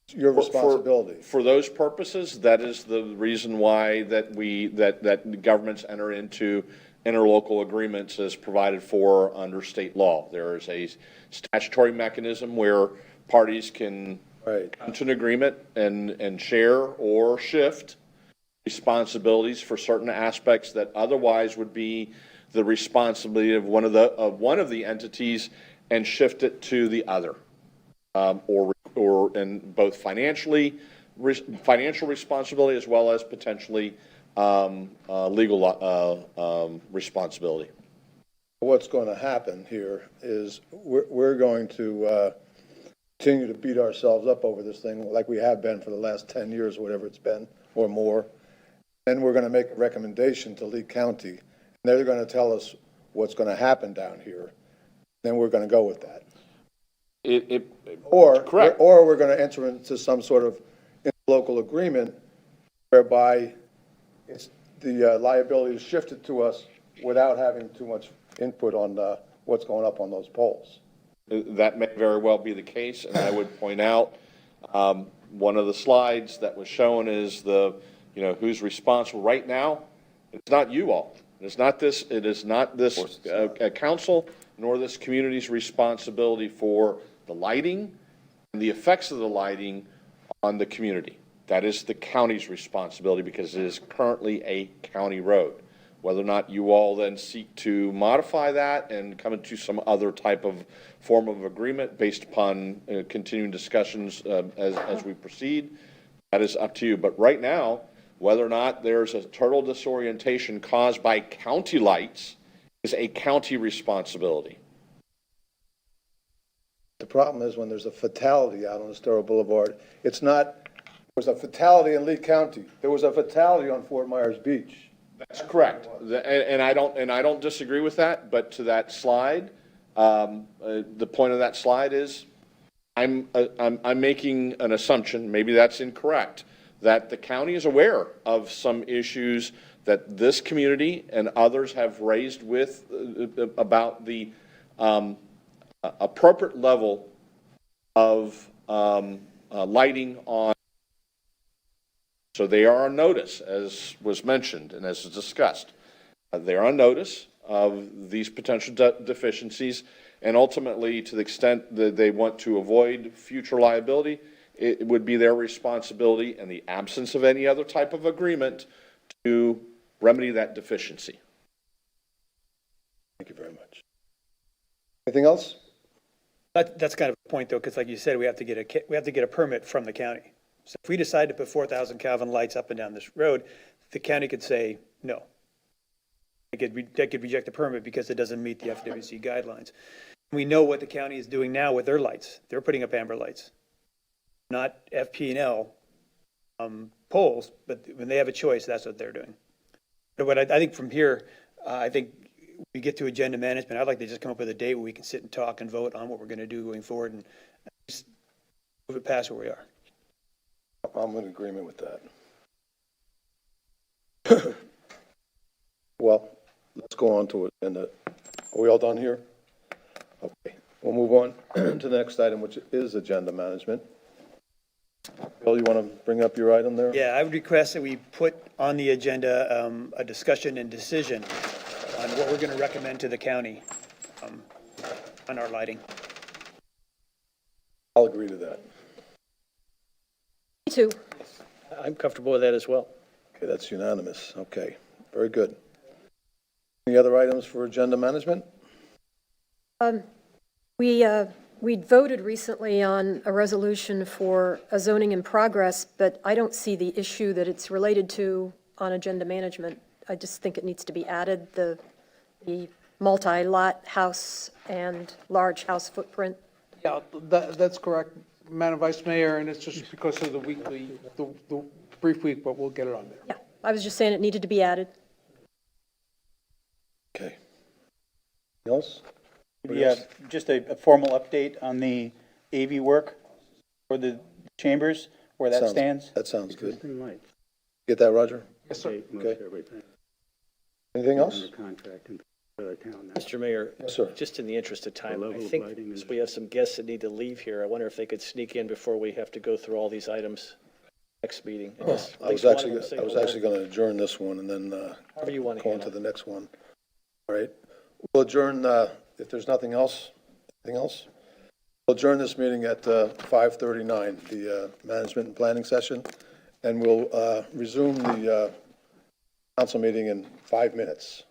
It's your responsibility. For those purposes, that is the reason why that governments enter into interlocal agreements as provided for under state law. There is a statutory mechanism where parties can Right. come to an agreement and share or shift responsibilities for certain aspects that otherwise would be the responsibility of one of the entities and shift it to the other. Or in both financial responsibility as well as potentially legal responsibility. What's going to happen here is we're going to continue to beat ourselves up over this thing like we have been for the last 10 years, whatever it's been, or more. Then we're going to make a recommendation to Lee County, and they're going to tell us what's going to happen down here. Then we're going to go with that. Correct. Or we're going to enter into some sort of local agreement whereby the liability is shifted to us without having too much input on what's going up on those poles. That may very well be the case, and I would point out, one of the slides that was shown is who's responsible right now. It's not you all. It is not this council nor this community's responsibility for the lighting and the effects of the lighting on the community. That is the county's responsibility because it is currently a county road. Whether or not you all then seek to modify that and come into some other type of form of agreement based upon continuing discussions as we proceed, that is up to you. But right now, whether or not there's a total disorientation caused by county lights is a county responsibility. The problem is when there's a fatality out on Estero Boulevard, it's not, there was a fatality in Lee County. There was a fatality on Fort Myers Beach. That's correct, and I don't disagree with that. But to that slide, the point of that slide is, I'm making an assumption, maybe that's incorrect, that the county is aware of some issues that this community and others have raised about the appropriate level of lighting on. So they are on notice, as was mentioned and as discussed. They are on notice of these potential deficiencies, and ultimately, to the extent that they want to avoid future liability, it would be their responsibility in the absence of any other type of agreement to remedy that deficiency. Thank you very much. Anything else? That's kind of a point, though, because like you said, we have to get a permit from the county. So if we decide to put 4,000 Kelvin lights up and down this road, the county could say no. They could reject the permit because it doesn't meet the FWC guidelines. We know what the county is doing now with their lights. They're putting up amber lights, not FP&L poles, but when they have a choice, that's what they're doing. But what I think from here, I think we get to agenda management. I'd like to just come up with a date where we can sit and talk and vote on what we're going to do going forward and just move it past where we are. I'm in agreement with that. Well, let's go on to it. And are we all done here? Okay, we'll move on to the next item, which is agenda management. Bill, you want to bring up your item there? Yeah, I would request that we put on the agenda a discussion and decision on what we're going to recommend to the county on our lighting. I'll agree to that. Me too. I'm comfortable with that as well. Okay, that's unanimous. Okay, very good. Any other items for agenda management? We voted recently on a resolution for a zoning in progress, but I don't see the issue that it's related to on agenda management. I just think it needs to be added, the multi-lot house and large house footprint. Yeah, that's correct, Madam Vice Mayor, and it's just because of the brief week, but we'll get it on there. Yeah, I was just saying it needed to be added. Okay. Anything else? Yeah, just a formal update on the AV work for the chambers, where that stands. That sounds good. Get that, Roger? Yes, sir. Okay. Anything else? Mr. Mayor, Yes, sir. just in the interest of time, I think we have some guests that need to leave here. I wonder if they could sneak in before we have to go through all these items next meeting. I was actually going to adjourn this one and then However you want to go on to handle the next one. All right. We'll adjourn if there's nothing else. Anything else? We'll adjourn this meeting at 5:39, the management and planning session, and we'll resume the council meeting in 5 minutes.